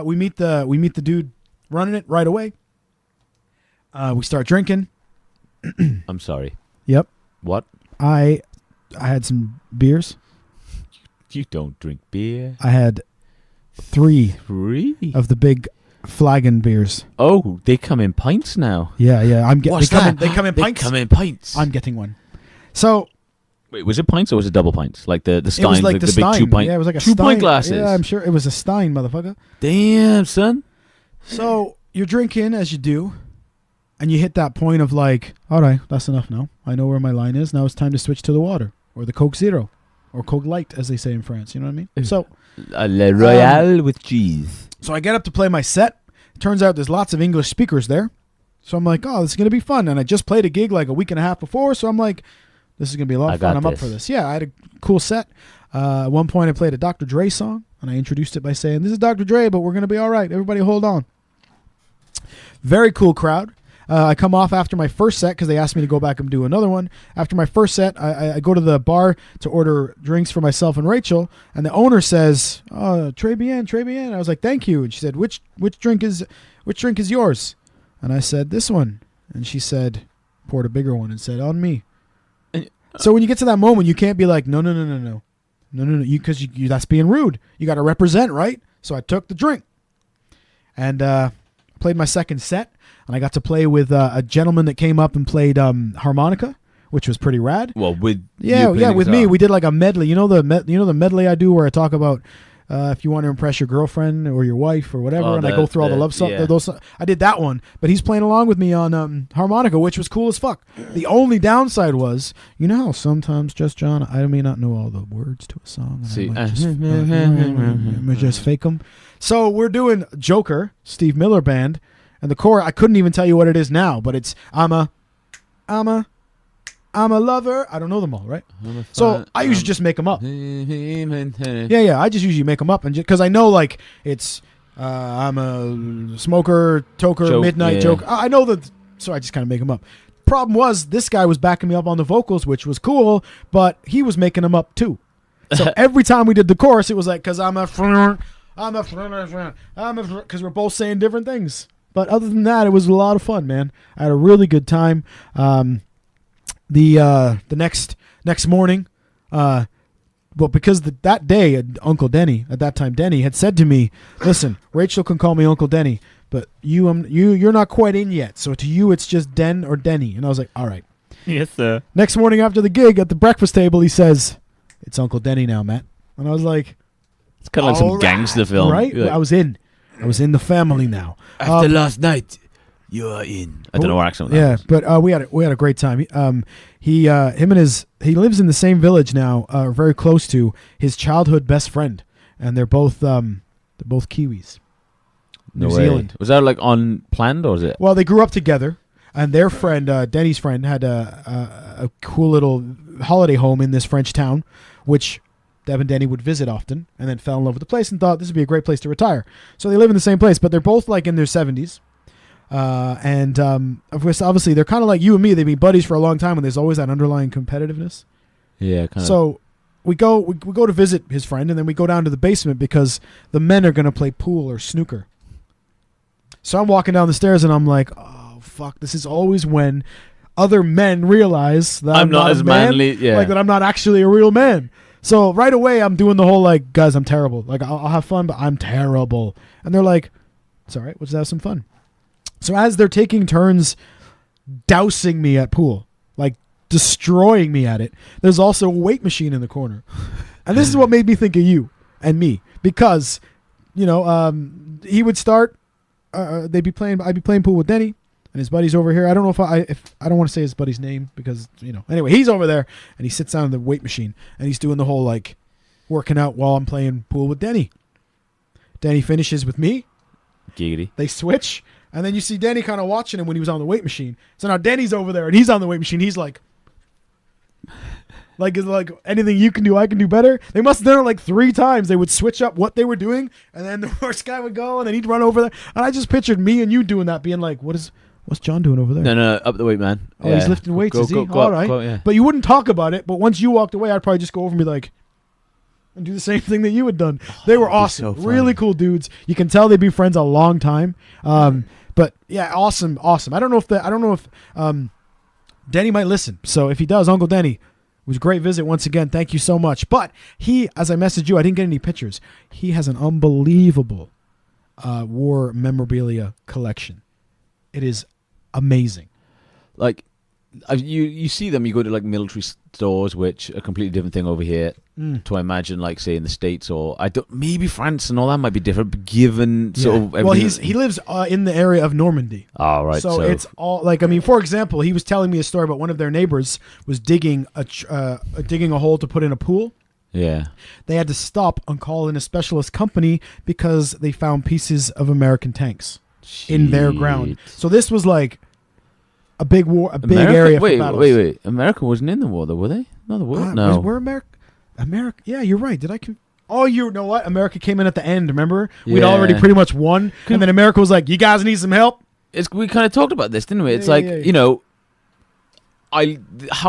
we meet the dude running it right away. We start drinking. I'm sorry. Yep. What? I I had some beers. You don't drink beer. I had 3 of the big flagon beers. Oh, they come in pints now. Yeah. What's that? They come in pints. They come in pints. I'm getting one. So wait, was it pints or was it double pints? Like the Stein, it was like the Stein. big 2 pint. Yeah, it was like a 2 Stein. pint glasses. Yeah, I'm sure it was a Stein, motherfucker. Damn, son. So you're drinking as you do, and you hit that point of like, all right, that's enough now. I know where my line is. Now it's time to switch to the water or the Coke Zero or Coke Light, as they say in France. You know what I mean? So Le Royale with cheese. So I get up to play my set. Turns out there's lots of English speakers there. So I'm like, oh, this is going to be fun. And I just played a gig like a week and a half before. So I'm like, this is going to be a lot of fun. I'm up for this. Yeah, I had a cool set. At one point, I played a Dr. Dre song. And I introduced it by saying, this is Dr. Dre, but we're going to be all right. Everybody hold on. Very cool crowd. I come off after my first set because they asked me to go back and do another one. After my first set, I go to the bar to order drinks for myself and Rachel, and the owner says, "Oh, très bien, très bien." I was like, "Thank you." And she said, "Which drink is yours?" And I said, "This one." And she said, poured a bigger one and said, "On me." So when you get to that moment, you can't be like, "No, because that's being rude. You got to represent, right?" So I took the drink and played my second set. And I got to play with a gentleman that came up and played harmonica, which was pretty rad. Well, with with me, we did like a medley. You know the medley I do where I talk about if you want to impress your girlfriend or your wife or whatever, and I go through all the love songs. Yeah. I did that one, but he's playing along with me on harmonica, which was cool as fuck. The only downside was, you know how sometimes Just John, I may not know all the words to a song. And I might just fake them. So we're doing Joker, Steve Miller Band. And the chorus, I couldn't even tell you what it is now, but it's I'm a lover. I don't know them all, right? So I usually just make them up. Yeah. I just usually make them up, and because I know like it's I'm a smoker, toker, midnight joke. I know that, so I just kind of make them up. Problem was, this guy was backing me up on the vocals, which was cool, but he was making them up too. So every time we did the chorus, it was like because because we're both saying different things. But other than that, it was a lot of fun, man. I had a really good time. The next morning, because that day, Uncle Denny, at that time, Denny had said to me, "Listen, Rachel can call me Uncle Denny, but you're not quite in yet. So to you, it's just Den or Denny." And I was like, "All right." Yes, sir. Next morning after the gig at the breakfast table, he says, "It's Uncle Denny now, Matt." And I was like, "It's kind of like some gangster film, right?" Like, I was in the family now. After last night, you are in. I don't know what accent that yeah, was. but we had a great time. He lives in the same village now, very close to his childhood best friend, and they're both Kiwis. New Zealand. Was that like unplanned or was it? Well, they grew up together, and their friend, Denny's friend, had a cool little holiday home in this French town, which Deb and Denny would visit often, and then fell in love with the place and thought this would be a great place to retire. So they live in the same place, but they're both like in their 70s. And of course, obviously, they're kind of like you and me. They've been buddies for a long time, and there's always that underlying competitiveness. Yeah, kind of. So we go to visit his friend, and then we go down to the basement because the men are going to play pool or snooker. So I'm walking down the stairs, and I'm like, oh, fuck, this is always when other men realize that I'm not as manly, like that I'm not actually a real man. So right away, I'm doing the whole like, guys, I'm terrible. Like I'll have fun, but I'm terrible. And they're like, it's all right. Let's have some fun. So as they're taking turns dousing me at pool, like destroying me at it, there's also a weight machine in the corner. And this is what made me think of you and me, because, you know, he would start, I'd be playing pool with Denny and his buddy's over here. I don't know if I don't want to say his buddy's name because, you know, anyway, he's over there and he sits down in the weight machine and he's doing the whole like working out while I'm playing pool with Denny. Denny finishes with me. Giggity. They switch. And then you see Denny kind of watching him when he was on the weight machine. So now Denny's over there and he's on the weight machine. He's like anything you can do, I can do better. They must have done it like 3 times. They would switch up what they were doing, and then the first guy would go, and then he'd run over there. And I just pictured me and you doing that, being like, what's John doing over there? No, up the weight, man. Oh, yeah. He's lifting weights, is he? Go All up, right. go, yeah. But you wouldn't talk about it, but once you walked away, I'd probably just go over and be like, and do the same thing that you had done. They were awesome. So really cool dudes. You can tell they'd been friends a long time. But yeah, awesome. I don't know if Denny might listen. So if he does, Uncle Denny, It was a great visit once again. Thank you so much. But he, as I messaged you, I didn't get any pictures. He has an unbelievable war memorabilia collection. It is amazing. Like, you see them, you go to like military stores, which are a completely different thing over here. To imagine, like, say in the States, or maybe France and all that might be different, but given sort of well, he lives in the area of Normandy. Oh, right. So it's all like, I mean, for example, he was telling me a story about one of their neighbors was digging a hole to put in a pool. Yeah. They had to stop and call in a specialist company because they found pieces of American tanks in their ground. So this was like a big war, big area for battles. Wait. America wasn't in the war, though, were they? No, the war. No. Were America? Yeah, you're right. Oh, you know what? America came in at the end. Remember, we'd already pretty much won, and then America was like, "You guys need some help." We kind of talked about this, didn't we? It's how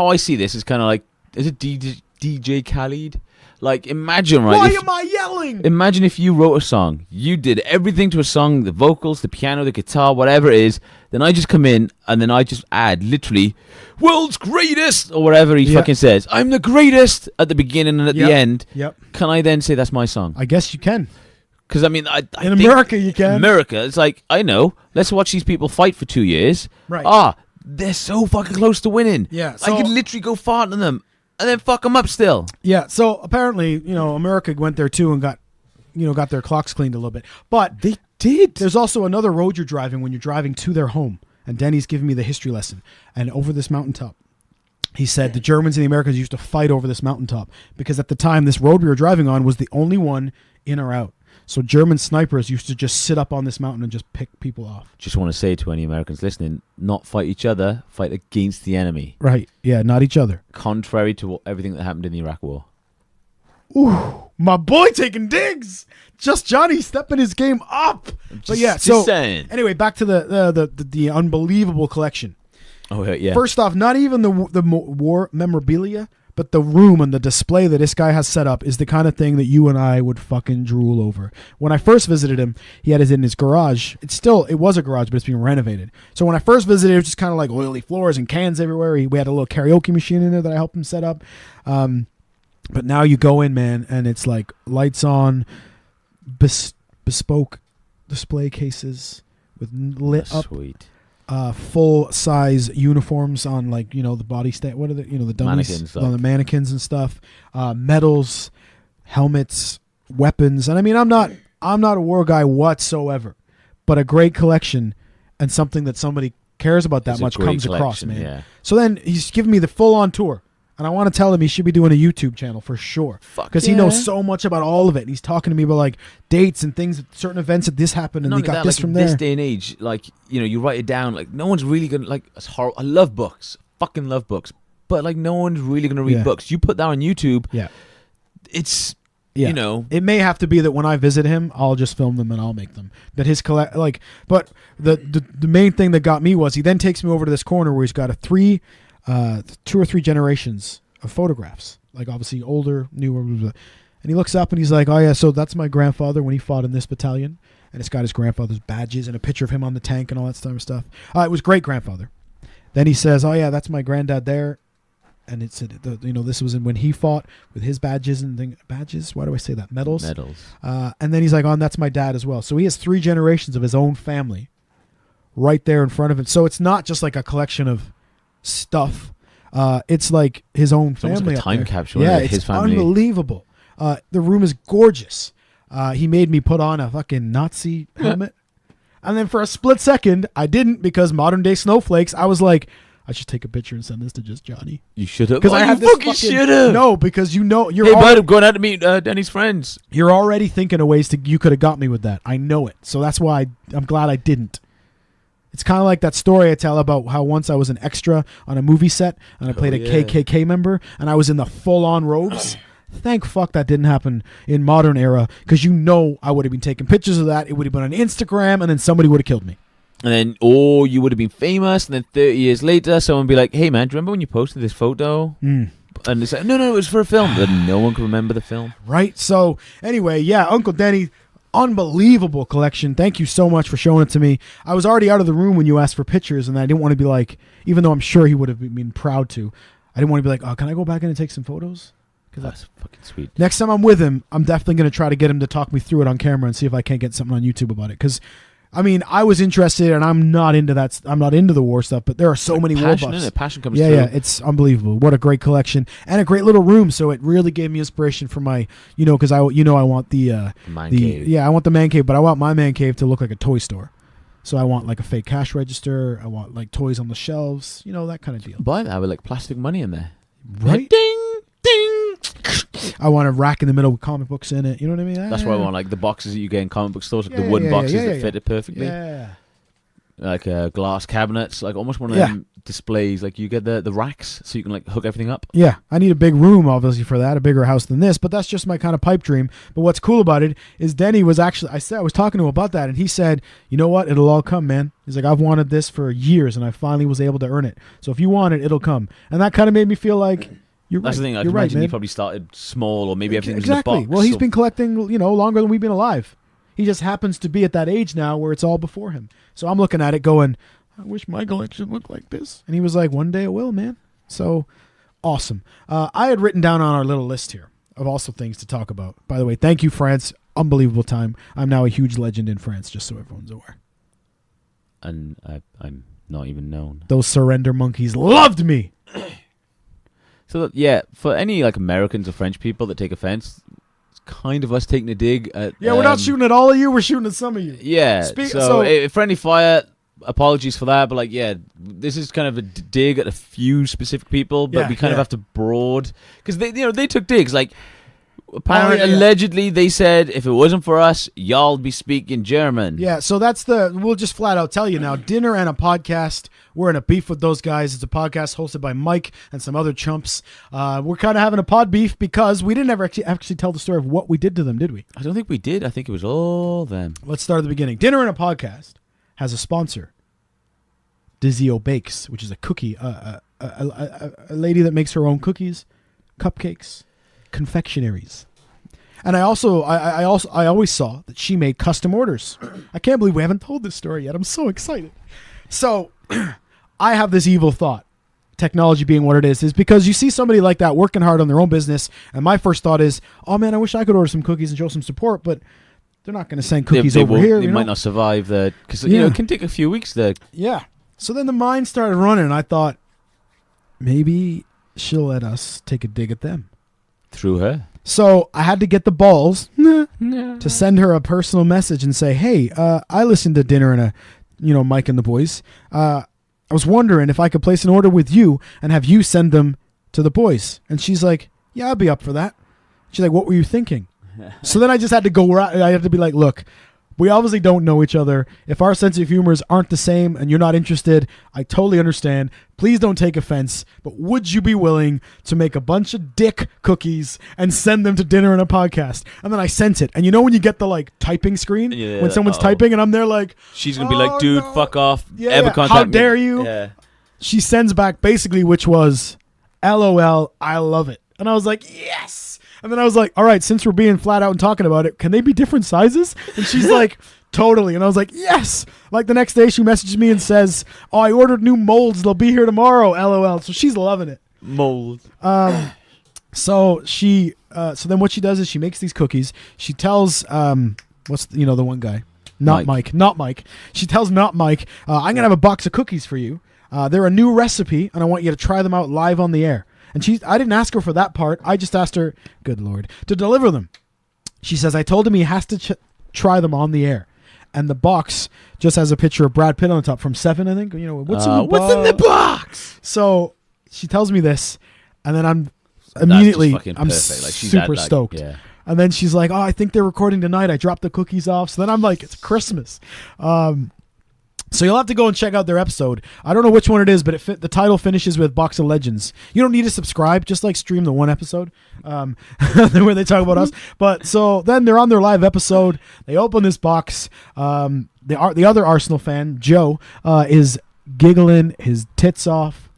I see this is kind of like, is it DJ Khaled? Like, imagine, right? Why am I yelling? Imagine if you wrote a song. You did everything to a song, the vocals, the piano, the guitar, whatever it is. Then I just come in and then I just add literally, world's greatest, or whatever he fucking says. I'm the greatest at the beginning and at the end. Yep. Can I then say that's my song? I guess you can. Because, I mean, I in America, you can. America, it's like, I know. Let's watch these people fight for 2 years. Right. They're so fucking close to winning. Yeah. I could literally go fart on them and then fuck them up still. Yeah. So apparently, America went there too and got their clocks cleaned a little bit. But they did. There's also another road you're driving when you're driving to their home. And Denny's giving me the history lesson. And over this mountaintop, he said the Germans and the Americans used to fight over this mountaintop because at the time, this road we were driving on was the only one in or out. So German snipers used to just sit up on this mountain and just pick people off. Just want to say to any Americans listening, not fight each other, fight against the enemy. Right. Yeah, not each other. Contrary to everything that happened in the Iraq War. Ooh, my boy taking digs. Just Jonny stepping his game up. Saying. Anyway, back to the unbelievable collection. Oh, yeah. First off, not even the war memorabilia, but the room and the display that this guy has set up is the kind of thing that you and I would fucking drool over. When I first visited him, he had it in his garage. It was a garage, but it's being renovated. So when I first visited, it was just kind of like oily floors and cans everywhere. We had a little karaoke machine in there that I helped him set up. But now you go in, man, and it's like lights on, bespoke display cases with lit up. Sweet. Full size uniforms on, like, the body state. What are the the dummies on the mannequins and stuff? Medals, helmets, weapons, and I mean I'm not a war guy whatsoever, but a great collection and something that somebody cares about that much comes across, man. Yeah. So then he's giving me the full on tour. And I want to tell him he should be doing a YouTube channel for sure. Because he knows so much about all of it. And he's talking to me about like dates and things, certain events that this happened, and they got this from there. This day and age, like, you write it down. Like, no one's really going to, like, it's horrible. I love books. Fucking love books. But, like, no one's really going to read books. You put that on YouTube. Yeah. It's, It may have to be that when I visit him, I'll just film them and I'll make them. But but the main thing that got me was he then takes me over to this corner where he's got 2 or 3 generations of photographs, like obviously older, newer, and he looks up and he's like, "Oh yeah, so that's my grandfather when he fought in this battalion," and it's got his grandfather's badges and a picture of him on the tank and all that type of stuff. It was great grandfather. Then he says, "Oh yeah, that's my granddad there," and it said, this was when he fought with his badges and badges. Why do I say that? Medals. And then he's like, "Oh, and that's my dad as well." So he has 3 generations of his own family right there in front of him. So it's not just like a collection of stuff. It's like his own family. It's almost like a time capsule. Yeah, his it's family. Unbelievable. The room is gorgeous. He made me put on a fucking Nazi helmet. And then for a split second, I didn't, because modern day snowflakes, I was like, I should take a picture and send this to Just Jonny. You should have. Because I have this should have. No, because you're bud, I'm going out to meet Danny's friends. You're already thinking of ways you could have got me with that. I know it. So that's why I'm glad I didn't. It's kind of like that story I tell about how once I was an extra on a movie set and I played a KKK member and I was in the full-on robes. Thank fuck that didn't happen in modern era, because I would have been taking pictures of that. It would have been on Instagram, and then somebody would have killed me. And then, you would have been famous, and then 30 years later, someone would be like, "Hey man, do you remember when you posted this photo?" And it's like, no, it was for a film. Then no one can remember the film. Right. So anyway, yeah, Uncle Denny. Unbelievable collection. Thank you so much for showing it to me. I was already out of the room when you asked for pictures, and I didn't want to be like, even though I'm sure he would have been proud to, I didn't want to be like, oh, can I go back in and take some photos? Because That's fucking sweet. next time I'm with him, I'm definitely going to try to get him to talk me through it on camera and see if I can't get something on YouTube about it. Because, I mean, I was interested, and I'm not into that. I'm not into the war stuff, but there are so many war Passion, buffs. innit? Passion comes Yeah, through. yeah, it's unbelievable. What a great collection and a great little room. So it really gave me inspiration for my, because I want the Man cave. yeah, I want the man cave, but I want my man cave to look like a toy store. So I want like a fake cash register. I want like toys on the shelves, that kind of deal. Buy that with like plastic money in there. Right? Ding, ding. I want a rack in the middle with comic books in it. You know what I mean? That's what I want. Like the boxes that you get in comic book stores, like Yeah, the wooden yeah, boxes yeah, that yeah. fit it perfectly. Yeah. Like glass cabinets, like almost one of Yeah. them displays. Like you get the racks, so you can like hook everything up. Yeah, I need a big room, obviously, for that, a bigger house than this, but that's just my kind of pipe dream. But what's cool about it is Denny was actually, I was talking to him about that, and he said, you know what, it'll all come, man. He's like, I've wanted this for years, and I finally was able to earn it. So if you want it, it'll come. And that kind of made me feel like, you're That's right. the thing. I You're can right, imagine he man. probably started small, or maybe everything was Exactly. in the box. Well, he's so- been collecting, longer than we've been alive. He just happens to be at that age now where it's all before him. So I'm looking at it going, I wish my collection looked like this. And he was like, one day it will, man. So awesome. I had written down on our little list here of also things to talk about. By the way, thank you, France. Unbelievable time. I'm now a huge legend in France, just so everyone's aware. And I'm not even known. Those surrender monkeys loved me. So that, yeah, for any like Americans or French people that take offense, it's kind of us taking a dig at. Yeah, we're not shooting at all of you. We're shooting at some of you. Yeah. So- So friendly fire. Apologies for that, but like, yeah, this is kind of a dig at a few specific people, but Yeah, we kind of yeah. have to broad because they took digs. Like, apparently, yeah, yeah. allegedly, they said if it wasn't for us, y'all be speaking German. Yeah, so we'll just flat out tell you now, Dinner and a Podcast, we're in a beef with those guys. It's a podcast hosted by Mike and some other chumps. We're kind of having a pod beef because we didn't ever actually tell the story of what we did to them, did we? I don't think we did. I think it was all them. Let's start at the beginning. Dinner and a Podcast has a sponsor, Dizio Bakes, which is a cookie, a lady that makes her own cookies, cupcakes, confectionaries. And I always saw that she made custom orders. I can't believe we haven't told this story yet. I'm so excited. So I have this evil thought, technology being what it is because you see somebody like that working hard on their own business, and my first thought is, oh man, I wish I could order some cookies and show some support, but they're not going to send cookies They over won't- here. They you might know? not survive because Yeah. it can take a few weeks to. Yeah. So then the mind started running, and I thought, maybe she'll let us take a dig at them. Through her. So I had to get the balls to send her a personal message and say, hey, I listened to Dinner and Mike and the boys. I was wondering if I could place an order with you and have you send them to the boys. And she's like, yeah, I'll be up for that. She's like, what were you thinking? So then I just had to go, I had to be like, look, we obviously don't know each other. If our sense of humors aren't the same and you're not interested, I totally understand. Please don't take offense. But would you be willing to make a bunch of dick cookies and send them to Dinner and a Podcast? And then I sent it. And you know when you get the like typing screen Yeah, when someone's typing and I'm there like, She's gonna be like, dude, no. fuck off. Yeah, Ever yeah. contact How me. dare you? Yeah. She sends back basically, which was, LOL, I love it. And I was like, yes. And then I was like, all right, since we're being flat out and talking about it, can they be different sizes? And she's like, totally. And I was like, yes. Like the next day she messages me and says, oh, I ordered new molds. They'll be here tomorrow. LOL. So she's loving it. Mold. So then what she does is she makes these cookies. She tells, the one guy, not Mike. She tells not Mike, I'm going to have a box of cookies for you. They're a new recipe and I want you to try them out live on the air. And I didn't ask her for that part. I just asked her, good Lord, to deliver them. She says, I told him he has to try them on the air. And the box just has a picture of Brad Pitt on the top from Seven, I think. What's in the box? So she tells me this, and then I'm immediately, fucking I'm perfect. Like, she's super at, like, stoked. yeah. And then she's like, oh, I think they're recording tonight. I dropped the cookies off. So then I'm like, it's Christmas. So you'll have to go and check out their episode. I don't know which one it is, but the title finishes with Box of Legends. You don't need to subscribe. Just like stream the one episode where they talk about us. But so then they're on their live episode. They open this box. The other Arsenal fan, Joe, is giggling his tits off.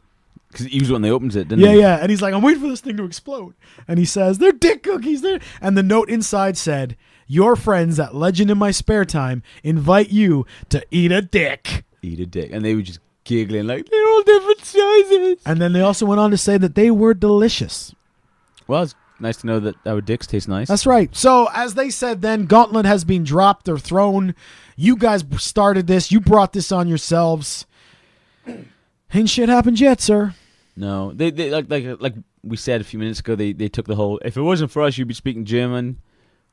Because he was when they opened it, didn't Yeah, he? yeah. And he's like, I'm waiting for this thing to explode. And he says, they're dick cookies. And the note inside said, your friends at Legend in My Spare Time invite you to eat a dick. Eat a dick. And they were just giggling like they're all different sizes. And then they also went on to say that they were delicious. Well, it's nice to know that our dicks taste nice. That's right. So, as they said then, Gauntlet has been dropped or thrown. You guys started this. You brought this on yourselves. Ain't shit happened yet, sir. No, they like we said a few minutes ago. They took the whole. If it wasn't for us, you'd be speaking German.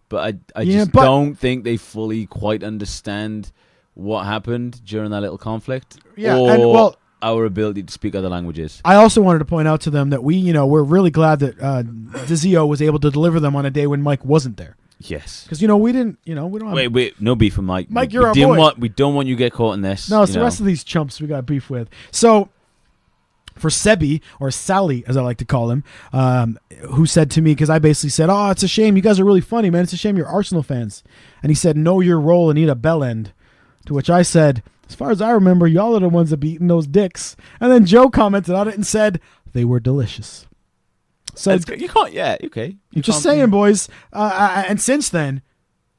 But I just don't think they fully quite understand what happened during that little conflict. Yeah, or and well, our ability to speak other languages. I also wanted to point out to them that we're really glad that Dizio was able to deliver them on a day when Mike wasn't there. Yes, because we didn't, we don't have. Wait, no beef with Mike. Mike, you're our boy. We don't want you to get caught in this. No, it's the rest of these chumps we got beef with. So, for Sebi, or Sally, as I like to call him, who said to me, because I basically said, "Oh, it's a shame. You guys are really funny, man. It's a shame you're Arsenal fans." And he said, "Know your role and eat a bell end." To which I said, "As far as I remember, y'all are the ones that be eating those dicks." And then Joe commented on it and said, "They were delicious." So you can't. Yeah, okay. I'm just saying, boys. And since then,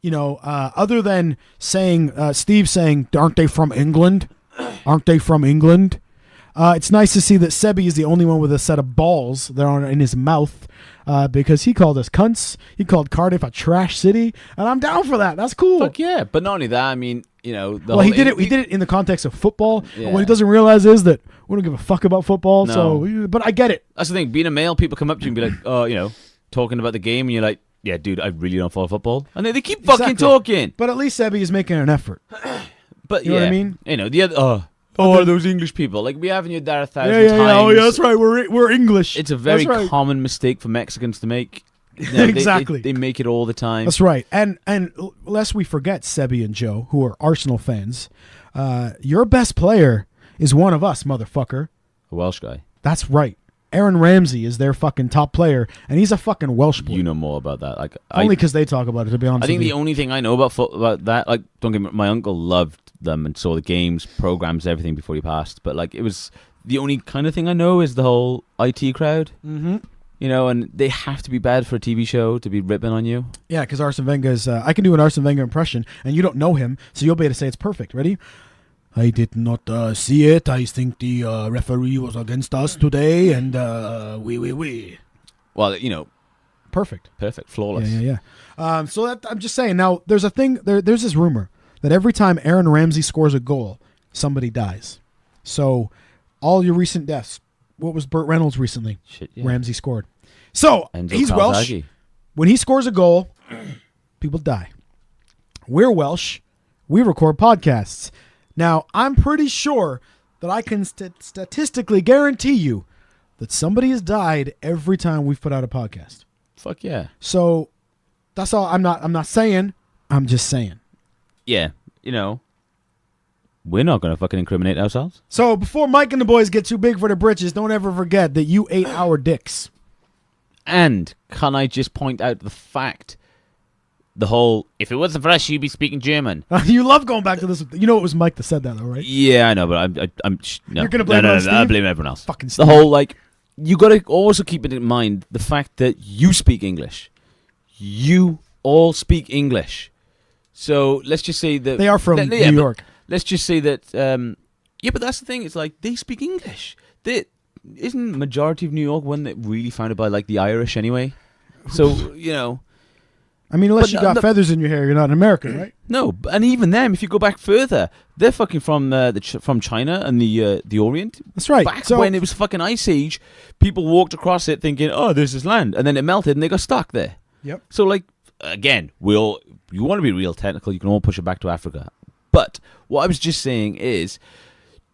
other than saying Steve saying, "Aren't they from England? Aren't they from England?" It's nice to see that Sebi is the only one with a set of balls there in his mouth, because he called us cunts. He called Cardiff a trash city, and I'm down for that. That's cool. Fuck yeah! But not only that, I mean, he did it. He did it in the context of football. Yeah. And what he doesn't realize is that we don't give a fuck about football. No. So, but I get it. That's the thing. Being a male, people come up to you and be like, "Oh, talking about the game," and you're like, "Yeah, dude, I really don't follow football," and they keep fucking talking. But at least Sebi is making an effort. But you know what I mean? The other. Are those English people? Like, we haven't heard that 1,000 times. Yeah. Oh, yeah, that's right. We're English. It's a very common mistake for Mexicans to make. Exactly. They make it all the time. That's right. And lest we forget Sebi and Joe, who are Arsenal fans, your best player is one of us, motherfucker. A Welsh guy. That's right. Aaron Ramsey is their fucking top player, and he's a fucking Welsh boy. You know more about that. Like, only because they talk about it, to be honest. I think with the you. only thing I know about that, like, don't get me, my uncle loved them and saw the games, programs, everything before he passed. But like, it was the only kind of thing I know is the whole IT crowd. Mm-hmm. And they have to be bad for a TV show to be ripping on you. Yeah, because Arsene Wenger is. I can do an Arsene Wenger impression, and you don't know him, so you'll be able to say it's perfect. Ready? I did not see it. I think the referee was against us today, and we. Well, perfect, flawless. Yeah. So that I'm just saying. Now, there's a thing. There's this rumor that every time Aaron Ramsey scores a goal, somebody dies. So, all your recent deaths. What was Burt Reynolds recently? Shit, yeah. Ramsey scored. So he's Welsh. When he scores a goal, people die. We're Welsh. We record podcasts. Now, I'm pretty sure that I can statistically guarantee you that somebody has died every time we've put out a podcast. Fuck yeah. So that's all. I'm not saying. I'm just saying. Yeah, we're not going to fucking incriminate ourselves. So before Mike and the boys get too big for their britches, don't ever forget that you ate our dicks. And can I just point out the fact, the whole, if it wasn't for us, you'd be speaking German. You love going back to this. You know it was Mike that said that, though, right? Yeah, I know, but I'm no. You're going to blame no, Steve? I blame everyone else. Fucking Steve. The whole, like, you got to also keep it in mind, the fact that you speak English. You all speak English. So let's just say that... They are from New York. Let's just say that, but that's the thing. It's like, they speak English. Isn't majority of New York one that really founded by, like, the Irish anyway? So, I mean, unless you got feathers in your hair, you're not in America, right? No, and even them, if you go back further, they're fucking from from China and the Orient. That's right. Back when it was fucking Ice Age, people walked across it thinking, oh, this is land. And then it melted and they got stuck there. Yep. So, like, again, you want to be real technical, you can all push it back to Africa. But what I was just saying is,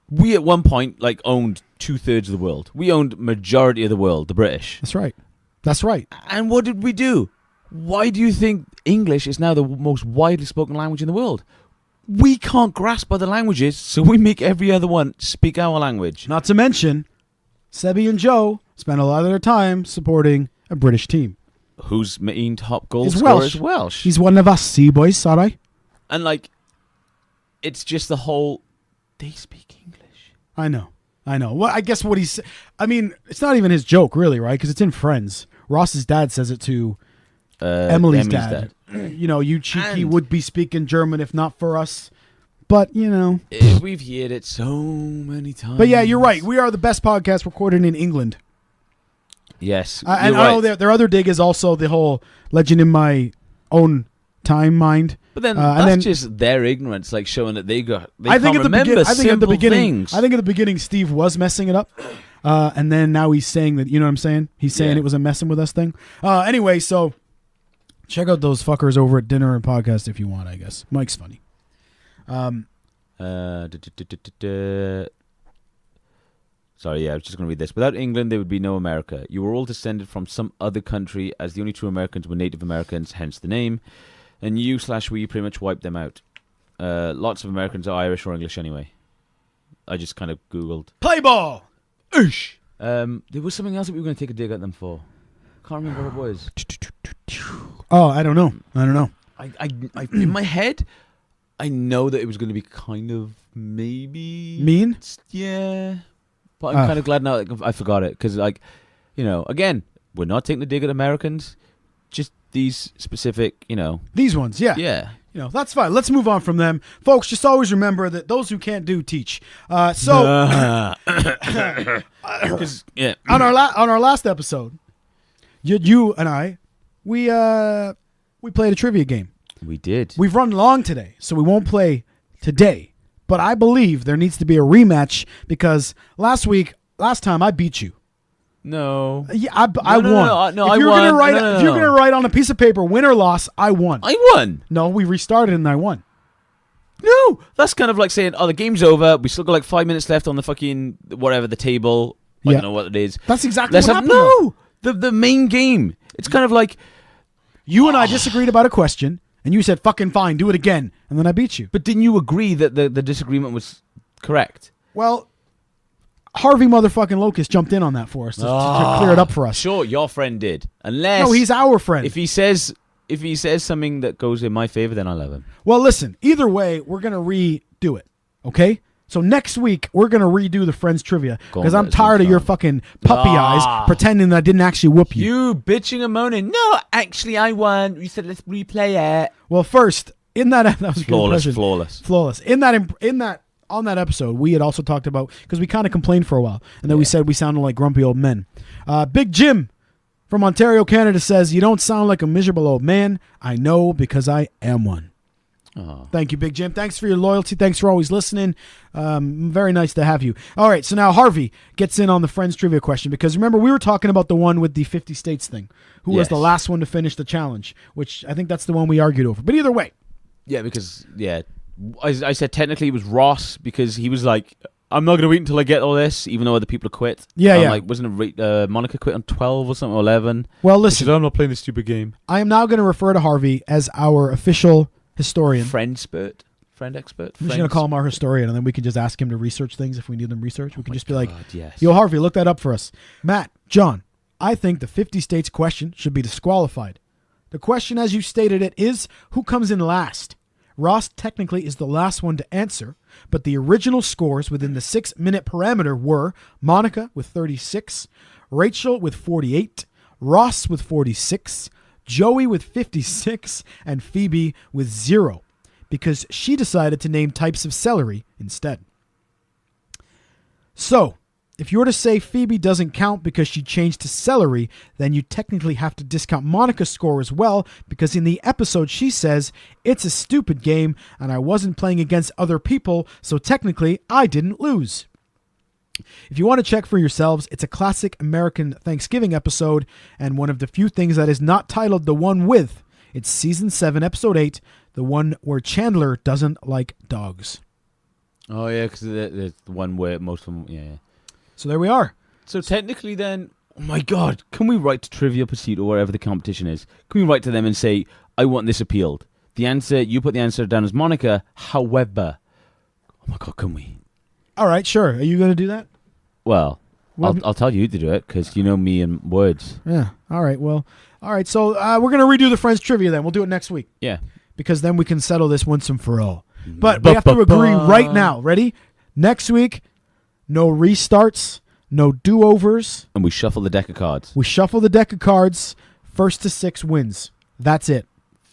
we at one point like owned 2/3 of the world. We owned majority of the world, the British. That's right. That's right. And what did we do? Why do you think English is now the most widely spoken language in the world? We can't grasp other languages, so we make every other one speak our language. Not to mention, Sebi and Joe spent a lot of their time supporting a British team. Whose main top goal He's scorer Welsh. is Welsh. He's one of us, see, boys, sorry. And like, it's just the whole, they speak English. I know. Well, I guess what he's... I mean, it's not even his joke, really, right? Because it's in Friends. Ross's dad says it to Emily's dad. You cheeky would be speaking German if not for us. but you know. We've heard it so many times. But yeah, you're right. We are the best podcast recorded in England. Yes. And you're I know right. their other dig is also the whole legend in my own time mind. But then and that's then, just their ignorance, like showing that they can't I think at the beginning, Steve was messing it up. And then now he's saying that, you know what I'm saying? He's saying it was a messing with us thing. Anyway, so check out those fuckers over at Dinner and Podcast if you want, I guess. Mike's funny. Sorry, I was just going to read this. Without England, there would be no America. You were all descended from some other country, as the only true Americans were Native Americans, hence the name. And we pretty much wiped them out. Lots of Americans are Irish or English anyway. I just kind of Googled. Play ball! Oosh! There was something else that we were going to take a dig at them for. Can't remember what it was. Oh, I don't know. I in my head, I know that it was going to be kind of maybe... Mean? Yeah. But I'm kind of glad now that I forgot it. Because, like, you know, again, we're not taking a dig at Americans. Just these specific, you know... These ones, yeah. Yeah. You know, that's fine. Let's move on from them. Folks, just always remember that those who can't do, teach. On our last episode, you and I, we played a trivia game. We did. We've run long today, so we won't play today. But I believe there needs to be a rematch because last time I beat you. No. Yeah, I won. No, if you're gonna write on a piece of paper win or loss, I won. I won. No, we restarted and I won. No, that's kind of like saying, "Oh, the game's over. We still got like 5 minutes left on the fucking whatever the table. I don't know what it is. That's exactly what happened. No, the main game. It's kind of like you and I disagreed about a question, and you said, "Fucking fine, do it again," and then I beat you. But didn't you agree that the disagreement was correct? Well, Harvey motherfucking Locust jumped in on that for us to clear it up for us. Sure, your friend did. Unless no, he's our friend. If he says something that goes in my favor, then I'll have him. Well, listen. Either way, we're gonna redo it. Okay. So next week we're gonna redo the Friends trivia because I'm tired of your fucking puppy eyes pretending that I didn't actually whoop you. You bitching and moaning. No, actually I won. You said let's replay it. Well, first that was flawless. On that episode, we had also talked about because we kind of complained for a while, and then we said we sounded like grumpy old men. Big Jim from Ontario, Canada says, "You don't sound like a miserable old man. I know because I am one." Oh. Thank you, Big Jim. Thanks for your loyalty. Thanks for always listening. Very nice to have you. All right, so now Harvey gets in on the Friends trivia question because remember we were talking about the one with the 50 states thing. Who was the last one to finish the challenge? Which I think that's the one we argued over. But either way, yeah, because I said technically it was Ross because he was like, I'm not going to wait until I get all this, even though other people have quit. Yeah. Like, wasn't it Monica quit on 12 or something, or 11? Well, listen. I'm not playing this stupid game. I am now going to refer to Harvey as our official historian. Friend expert. I'm just going to call him our historian, and then we can just ask him to research things if we need them researched. We can just be like, yo, Harvey, look that up for us. Matt, John, I think the 50 states question should be disqualified. The question, as you stated it, is who comes in last? Ross technically is the last one to answer, but the original scores within the 6-minute parameter were Monica with 36, Rachel with 48, Ross with 46, Joey with 56, and Phoebe with 0, because she decided to name types of celery instead. So, if you were to say Phoebe doesn't count because she changed to celery, then you technically have to discount Monica's score as well, because in the episode she says, it's a stupid game and I wasn't playing against other people, so technically I didn't lose. If you want to check for yourselves, it's a classic American Thanksgiving episode and one of the few things that is not titled The One With. It's season 7, episode 8, the one where Chandler doesn't like dogs. Oh yeah, because the one where most of them, yeah. So there we are. So technically then, oh my God, can we write to Trivial Pursuit or wherever the competition is? Can we write to them and say, I want this appealed? The answer, you put the answer down as Monica, however. Oh my God, can we? All right, sure. Are you going to do that? Well, I'll tell you to do it because you know me and words. Yeah. All right. Well, all right. So we're going to redo the Friends trivia then. We'll do it next week. Yeah. Because then we can settle this once and for all. But we have to agree right now. Ready? Next week, no restarts, no do-overs. And we shuffle the deck of cards. We shuffle the deck of cards. 1st to 6 wins. That's it.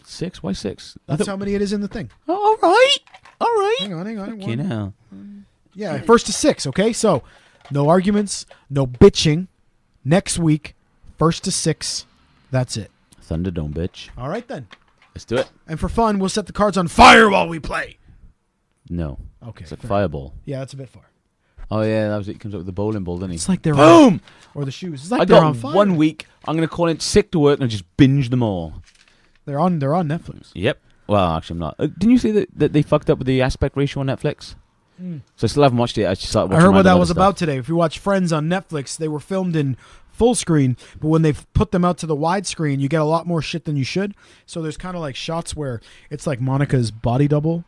6? Why 6? That's how many it is in the thing. Oh, all right. All right. Hang on. Okay, now. Yeah, 1st to 6, okay? So, no arguments, no bitching. Next week, 1st to 6, that's it. Thunderdome, bitch. All right, then. Let's do it. And for fun, we'll set the cards on fire while we play. No. Okay. It's like Fireball. Yeah, that's a bit far. Oh, yeah, that was it. He comes up with the bowling ball, doesn't he? It's like they're Boom! Or the shoes. It's like I they're got on fire. 1 week. I'm going to call in sick to work and just binge them all. They're on Netflix. Yep. Well, actually, I'm not. Didn't you see that they fucked up with the aspect ratio on Netflix? So I still haven't watched it. I just started watching. I heard what that was stuff. about today. If you watch Friends on Netflix, they were filmed in full screen, but when they've put them out to the widescreen, you get a lot more shit than you should. So there's kind of like shots where it's like Monica's body double,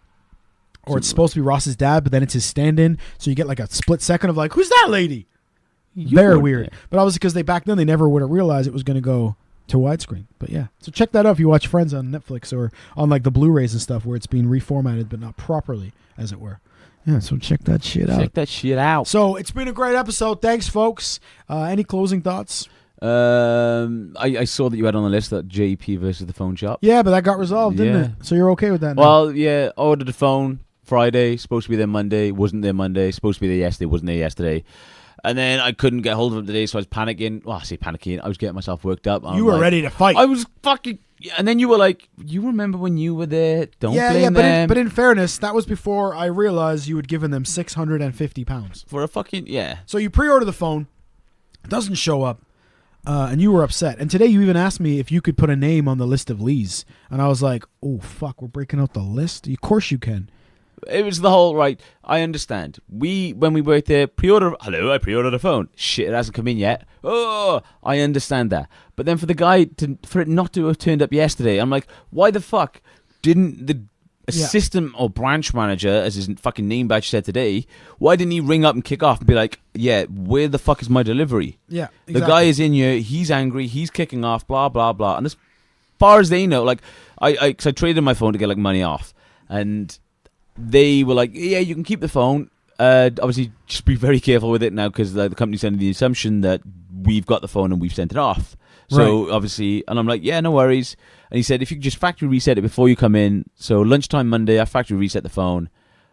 or it's supposed to be Ross's dad, but then it's his stand-in. So you get like a split second of like, who's that lady? Very weird. Yeah. But obviously because back then they never would have realized it was going to go to widescreen. But yeah, so check that out if you watch Friends on Netflix or on like the Blu-rays and stuff where it's being reformatted but not properly, as it were. Yeah, so check that shit out. Check that shit out. So it's been a great episode. Thanks, folks. Any closing thoughts? I saw that you had on the list that JP versus the phone shop. Yeah, but that got resolved, didn't Yeah. it? So you're okay with that now? Well, yeah, ordered the phone Friday, supposed to be there Monday, wasn't there Monday, supposed to be there yesterday, wasn't there yesterday. And then I couldn't get hold of him today, so I was panicking. Well, I say panicking. I was getting myself worked up. you were ready to fight. I was fucking... And then you were like, you remember when you were there? Don't blame them. But in fairness, that was before I realized you had given them £650. For a fucking... Yeah. So you pre-order the phone, it doesn't show up, and you were upset. And today you even asked me if you could put a name on the list of Lees. And I was like, oh, fuck, we're breaking out the list? Of course you can. It was the whole, right, I understand. When we were there, I pre-ordered a phone. Shit, it hasn't come in yet. Oh, I understand that. But then for it not to have turned up yesterday, I'm like, why the fuck didn't the assistant or branch manager, as his fucking name badge said today, why didn't he ring up and kick off and be like, yeah, where the fuck is my delivery? Yeah, exactly. The guy is in here, he's angry, he's kicking off, blah, blah, blah. And as far as they know, like, I traded my phone to get like money off. And... they were like, yeah, you can keep the phone. Obviously, just be very careful with it now because the company's under the assumption that we've got the phone and we've sent it off. So, Right. obviously, and I'm like, yeah, no worries. And he said, if you could just factory reset it before you come in. So, lunchtime Monday, I factory reset the phone.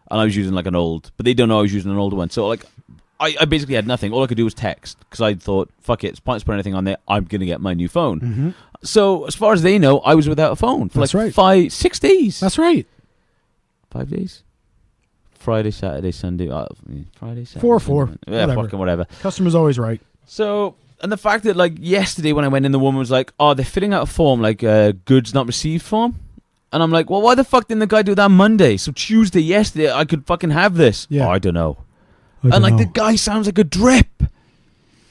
And I was using like an old, but they don't know I was using an older one. So, like, I basically had nothing. All I could do was text because I thought, fuck it, it's pointless putting anything on there. I'm going to get my new phone. Mm-hmm. So, as far as they know, I was without a phone for That's like right. 6 days. That's right. 5 days? Friday, Saturday, Sunday. Friday, Saturday. 4. Sunday. Yeah, Whatever. fucking whatever. Customer's always right. So, and the fact that, like, yesterday when I went in, the woman was like, oh, they're filling out a form, like, goods not received form. And I'm like, well, why the fuck didn't the guy do that Monday? So Tuesday, yesterday, I could fucking have this. Yeah. Oh, I don't know. The guy sounds like a drip.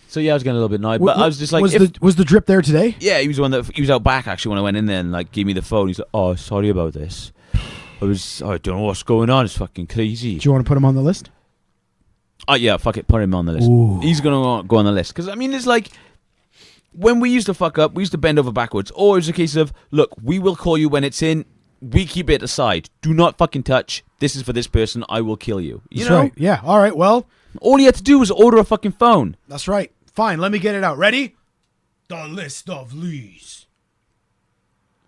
So, yeah, I was getting a little bit annoyed. But I was just like... Was the drip there today? Yeah, he was the one that... He was out back, actually, when I went in there and, like, gave me the phone. He's like, oh, sorry about this. I don't know what's going on. It's fucking crazy. Do you want to put him on the list? Oh, yeah, fuck it. Put him on the list. Ooh. He's going to go on the list. Because, I mean, it's like, when we used to fuck up, we used to bend over backwards. Or it's a case of, look, we will call you when it's in. We keep it aside. Do not fucking touch. This is for this person. I will kill you. You That's know? right. Yeah. All right. Well, All you had to do was order a fucking phone. that's right. Fine. Let me get it out. Ready? The list of Lees.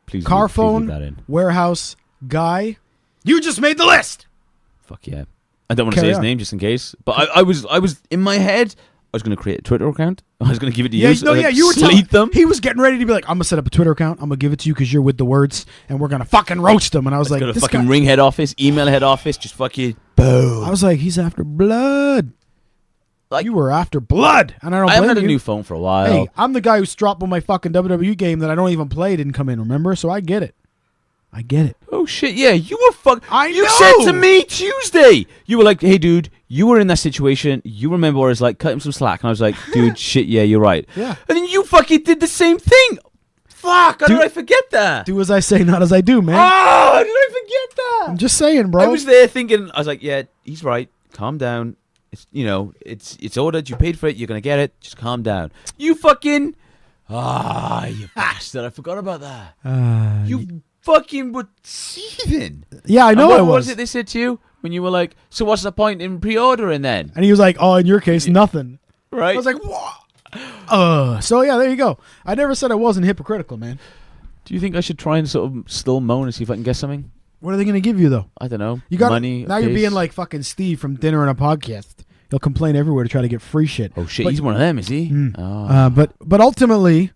Please Car please phone, leave that in. warehouse, guy. You just made the list. Fuck yeah. I don't want to say Carry his on. name just in case. But I was in my head, I was going to create a Twitter account. I was going to give it to Yeah, you. no, yeah, you were telling delete them. He was getting ready to be like, I'm gonna set up a Twitter account. I'm gonna give it to you because you're with the words, and we're gonna fucking roast him. And I was like, Go to this fucking guy. ring head office, email head office, just fucking boom. I was like, he's after blood. Like, You were after blood, and I don't I haven't blame had a you. new phone for a while. Hey, I'm the guy who's dropped when my fucking WWE game that I don't even play didn't come in. Remember? So I get it. I get it. Oh shit, yeah, you were You know! said to me Tuesday, you were like, hey dude, you were in that situation, you remember where it's like, cut him some slack. And I was like, dude, shit, yeah, you're right. Yeah. And then you fucking did the same thing. Fuck, how did I forget that? Do as I say, not as I do, man. Oh, how did I forget that? I'm just saying, bro. I was there thinking, I was like, yeah, he's right, calm down. It's, it's ordered, you paid for it, you're gonna get it, just calm down. You fucking, you bastard, I forgot about that. You fucking were seething. Yeah, I know And what I was. was it they said to you when you were like, so what's the point in pre-ordering then? And he was like, oh, in your case, nothing. Right? I was like, what? So yeah, there you go. I never said I wasn't hypocritical, man. Do you think I should try and sort of still moan and see if I can get something? What are they going to give you, though? I don't know. You got money. Now you're being like fucking Steve from Dinner and a Podcast. He'll complain everywhere to try to get free shit. Oh, shit. But, He's one of them, is he? But ultimately,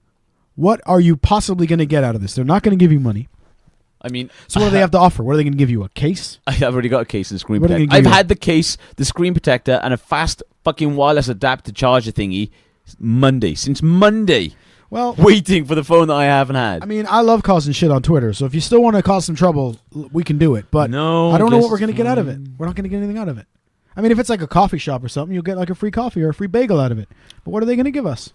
what are you possibly going to get out of this? They're not going to give you money. I mean, so what do they have to offer? What are they going to give you? A case? I've already got a case and screen What are they protector. gonna give I've you? had the case, the screen protector, and a fast fucking wireless adapter charger thingy since Monday. Well, Waiting for the phone that I haven't had. I mean, I love causing shit on Twitter, so if you still want to cause some trouble, we can do it. But No, I don't know guess what we're going to it's get out of it. We're not going to get anything out of it. I mean, if it's like a coffee shop or something, you'll get like a free coffee or a free bagel out of it. But what are they going to give us?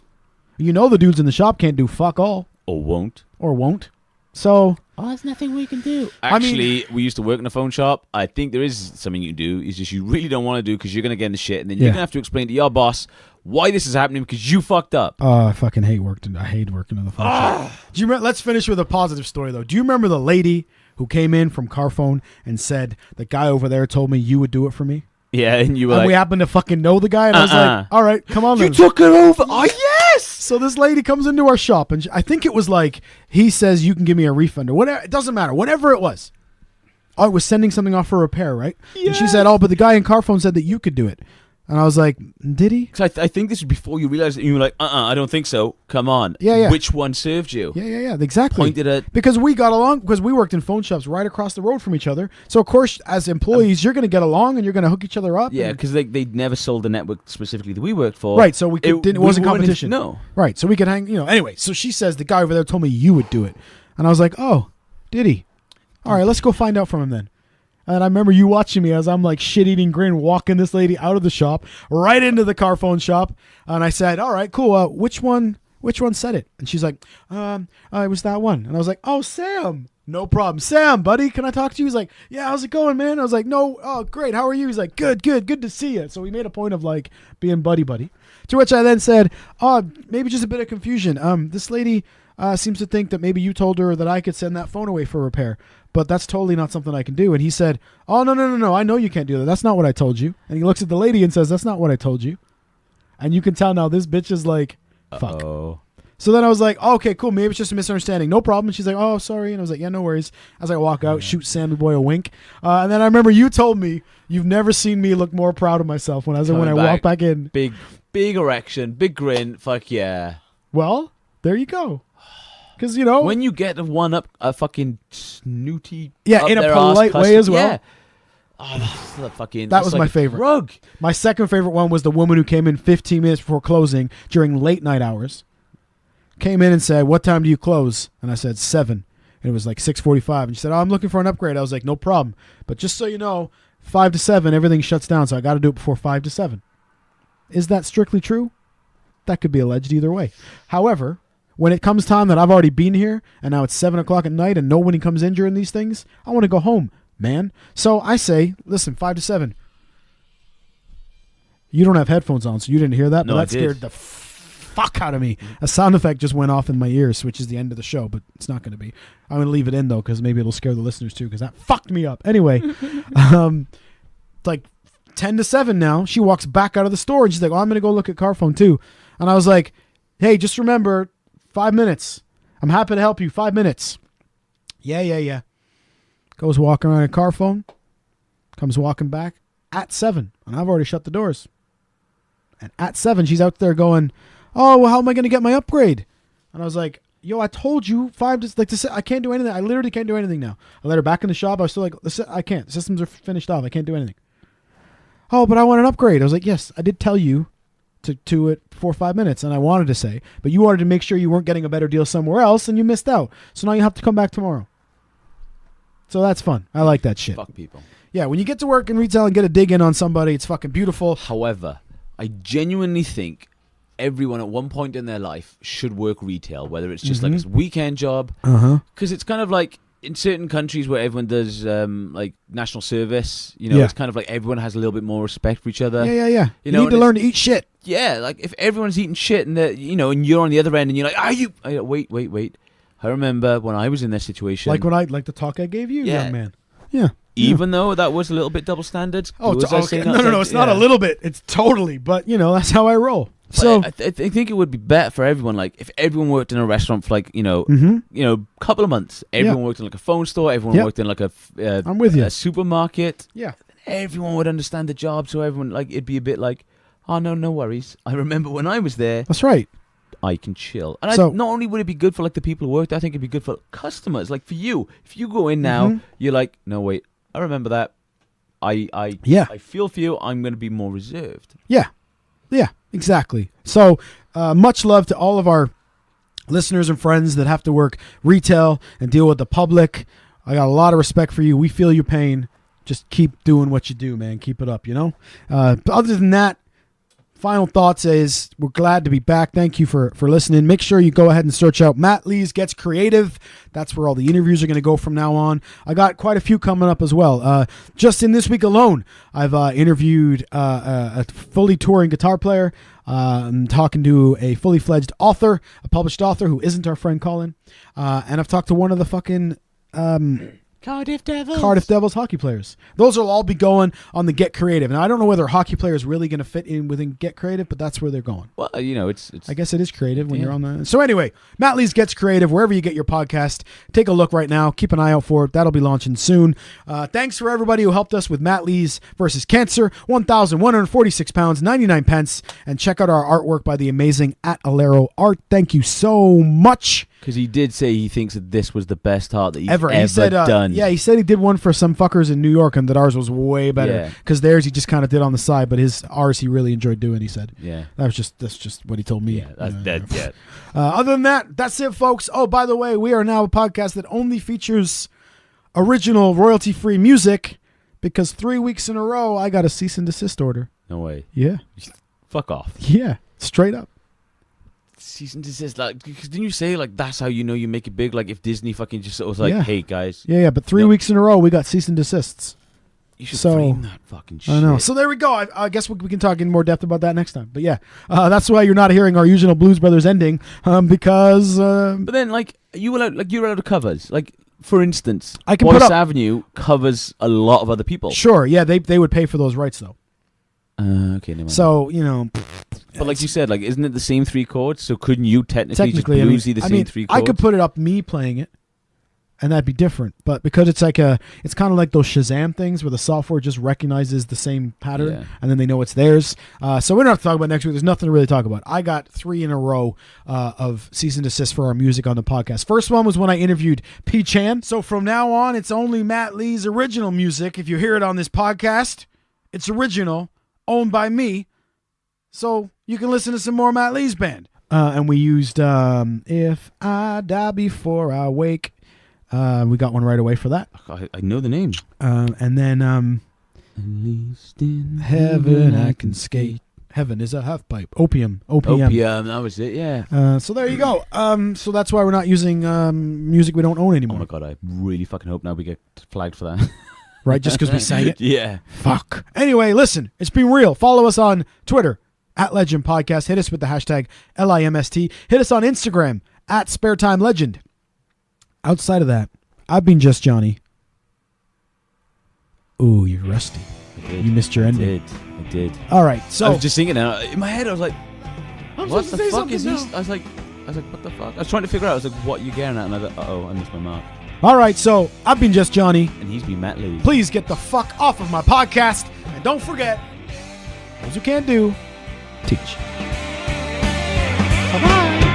You know the dudes in the shop can't do fuck all. Or won't. Or won't. So... Oh, there's nothing we can do. Actually, we used to work in a phone shop. I think there is something you can do. It's just you really don't want to do because you're going to get in the shit. And then you're going to have to explain to your boss why this is happening because you fucked up. I fucking hate working. I hate working in the phone shop. Do you remember, let's finish with a positive story, though. Do you remember the lady who came in from Carphone and said, the guy over there told me you would do it for me? Yeah, and you were And like... we happened to fucking know the guy, and I was like, all right, come on, You then. took it over. Oh, yes! So this lady comes into our shop, and I think it was like, he says you can give me a refund or whatever. It doesn't matter. Whatever it was. I was sending something off for repair, right? And she said, but the guy in Carphone said that you could do it. And I was like, did he? Because I think this was before you realized it. You were like, I don't think so. Come on. Yeah. Which one served you? Yeah, exactly. Pointed at... Because we got along, because we worked in phone shops right across the road from each other. So, of course, as employees, you're going to get along and you're going to hook each other up. Yeah, because they never sold the network specifically that we worked for. Right, so it wasn't competition. No. Right, so we could hang, Anyway, so she says, the guy over there told me you would do it. And I was like, oh, did he? All right, let's go find out from him then. And I remember you watching me as I'm like shit-eating grin walking this lady out of the shop, right into the car phone shop. And I said, all right, cool. Which one said it? And she's like, it was that one. And I was like, oh, Sam. No problem. Sam, buddy, can I talk to you? He's like, yeah, how's it going, man? I was like, no, oh, great. How are you? He's like, good to see you. So we made a point of like being buddy. To which I then said, maybe just a bit of confusion. This lady seems to think that maybe you told her that I could send that phone away for repair. But that's totally not something I can do. And he said, oh, no, I know you can't do that. That's not what I told you. And he looks at the lady and says, that's not what I told you. And you can tell now this bitch is like, fuck. Uh-oh. So then I was like, oh, okay, cool. Maybe it's just a misunderstanding. No problem. And she's like, oh, sorry. And I was like, yeah, no worries. As I walk out, shoot Sammy Boy a wink. And then I remember you told me you've never seen me look more proud of myself when I walked back in. Big erection, big grin. Fuck yeah. Well, there you go. Because, when you get to one up a fucking snooty, yeah, in a polite way as well. Yeah. Oh, that's the fucking. That was like my a favorite. Rug. My second favorite one was the woman who came in 15 minutes before closing during late night hours. Came in and said, what time do you close? And I said 7. And it was like 6:45. And she said, I'm looking for an upgrade. I was like, no problem. But just so you know, 5 to 7, everything shuts down. So I got to do it before 5 to 7. Is that strictly true? That could be alleged either way. However, when it comes time that I've already been here and now it's 7 o'clock at night and nobody comes in during these things, I want to go home, man. So I say, listen, 5 to 7. You don't have headphones on, so you didn't hear that, No, but I that did. scared the fuck out of me. A sound effect just went off in my ears, which is the end of the show, but it's not going to be. I'm going to leave it in, though, because maybe it'll scare the listeners, too, because that fucked me up. Anyway, it's like 10 to 7 now. She walks back out of the store, and she's like, I'm going to go look at Carphone, too. And I was like, hey, just remember, 5 minutes. I'm happy to help you. 5 minutes. Yeah. Goes walking around a Carphone. Comes walking back at 7. And I've already shut the doors. And at 7, she's out there going, oh, well, how am I going to get my upgrade? And I was like, yo, I told you 5 to I can't do anything. I literally can't do anything now. I let her back in the shop. I was still like, I can't. The systems are finished off. I can't do anything. Oh, but I want an upgrade. I was like, yes, I did tell you to do it for 5 minutes, and I wanted to say, but you wanted to make sure you weren't getting a better deal somewhere else, and you missed out. So now you have to come back tomorrow. So that's fun. I like that shit. Fuck people. Yeah, when you get to work in retail and get a dig in on somebody, it's fucking beautiful. However, I genuinely think everyone at one point in their life should work retail, whether it's just like a weekend job, because it's kind of like in certain countries where everyone does like national service, it's kind of like everyone has a little bit more respect for each other. Yeah. You need to learn to eat shit. Yeah, like if everyone's eating shit and and you're on the other end and you're like, are you? Wait. I remember when I was in that situation. Like the talk I gave you, young man. Yeah. Even though that was a little bit double standard. Oh, Was I okay. saying No, that? it's not a little bit. It's totally. But that's how I roll. But So I think it would be better for everyone. Like if everyone worked in a restaurant for like couple of months. Everyone worked in like a phone store. Everyone worked in like I'm with you. a supermarket. Yeah. Everyone would understand the job. So everyone it'd be a bit like, oh no worries. I remember when I was there. That's right. I can chill. And So- not only would it be good for like the people who work there, I think it'd be good for customers. Like for you, if you go in now, you're like, no wait, I remember that. I feel for you. I'm going to be more reserved. Yeah, exactly. So much love to all of our listeners and friends that have to work retail and deal with the public. I got a lot of respect for you. We feel your pain. Just keep doing what you do, man. Keep it up, But other than that, final thoughts is we're glad to be back. Thank you for listening. Make sure you go ahead and search out MattLees Gets Creative. That's where all the interviews are going to go from now on. I got quite a few coming up as well. Just in this week alone, I've interviewed a fully touring guitar player. I'm talking to a fully fledged author, a published author who isn't our friend Colin. And I've talked to one of the fucking Cardiff Devils hockey players. Those will all be going on the Get Creative. And I don't know whether hockey player is really going to fit in within Get Creative, but that's where they're going. Well, it's I guess it is creative when you're on the... So anyway, MattLees Gets Creative, wherever you get your podcast. Take a look right now. Keep an eye out for it. That'll be launching soon. Thanks for everybody who helped us with MattLees versus Cancer. 1,146 pounds, 99 pence. And check out our artwork by the amazing @Alero Art. Thank you so much. because he did say he thinks that this was the best art that he's Ever. ever He said, done. Yeah, he said he did one for some fuckers in New York and that ours was way better. Yeah. Because theirs he just kind of did on the side, but ours he really enjoyed doing, he said. Yeah. That's just what he told me. Yeah, that's dead. Yeah. Other than that, that's it, folks. Oh, by the way, we are now a podcast that only features original royalty-free music because 3 weeks in a row I got a cease and desist order. No way. Yeah. Fuck off. Yeah. Straight up. Cease and desist. Like, cause didn't you say like that's how you know you make it big? Like if Disney fucking just was like, Yeah. hey guys, Yeah, but 3 weeks in a row we got cease and desists. you should So- frame that fucking shit. I know. So there we go. I guess we can talk in more depth about that next time. But yeah, that's why you're not hearing our usual Blues Brothers ending because But then like you're allowed to covers. Like for instance, I can Boyce put up- Avenue covers a lot of other people. sure, yeah, they would pay for those rights though. Okay, never mind. So but like you said, like isn't it the same three chords? So couldn't you technically just I mean, bluesy the same three chords? I could put it up me playing it, and that'd be different. But because it's it's kind of like those Shazam things where the software just recognizes the same pattern, Yeah. and then they know it's theirs. So we don't have to talk about next week. There's nothing to really talk about. I got 3 in a row of cease and desist for our music on the podcast. First one was when I interviewed P. Chan. So from now on, it's only MattLees original music. If you hear it on this podcast, it's original, owned by me. So you can listen to some more MattLees band. And we used If I Die Before I Wake. We got one right away for that. I know the name. And then At least in Heaven I Can Skate. Heaven is a half pipe. OPM. OPM, that was it, yeah. So there you go. So that's why we're not using music we don't own Oh anymore. my god, I really fucking hope now we get flagged for that. Right? Just because we sang it? Yeah. Fuck. Anyway, listen. It's been real. Follow us on Twitter @Legend Podcast. Hit us with the hashtag LIMST. Hit us on Instagram @SpareTimeLegend. Outside of that, I've been Just Jonny. Ooh, you're rusty. I did. You missed your ending. I did. All right, I so was just thinking now. In my head, I was like, I'm what supposed the to say fuck is something he? now. I was like, what the fuck? I was trying to figure out. I was like, what you getting at? And I was like, uh-oh, I missed my mark. all right, so I've been Just Jonny. And he's been MattLees. Please get the fuck off of my podcast, and don't forget, those who can't do, teach. Bye bye.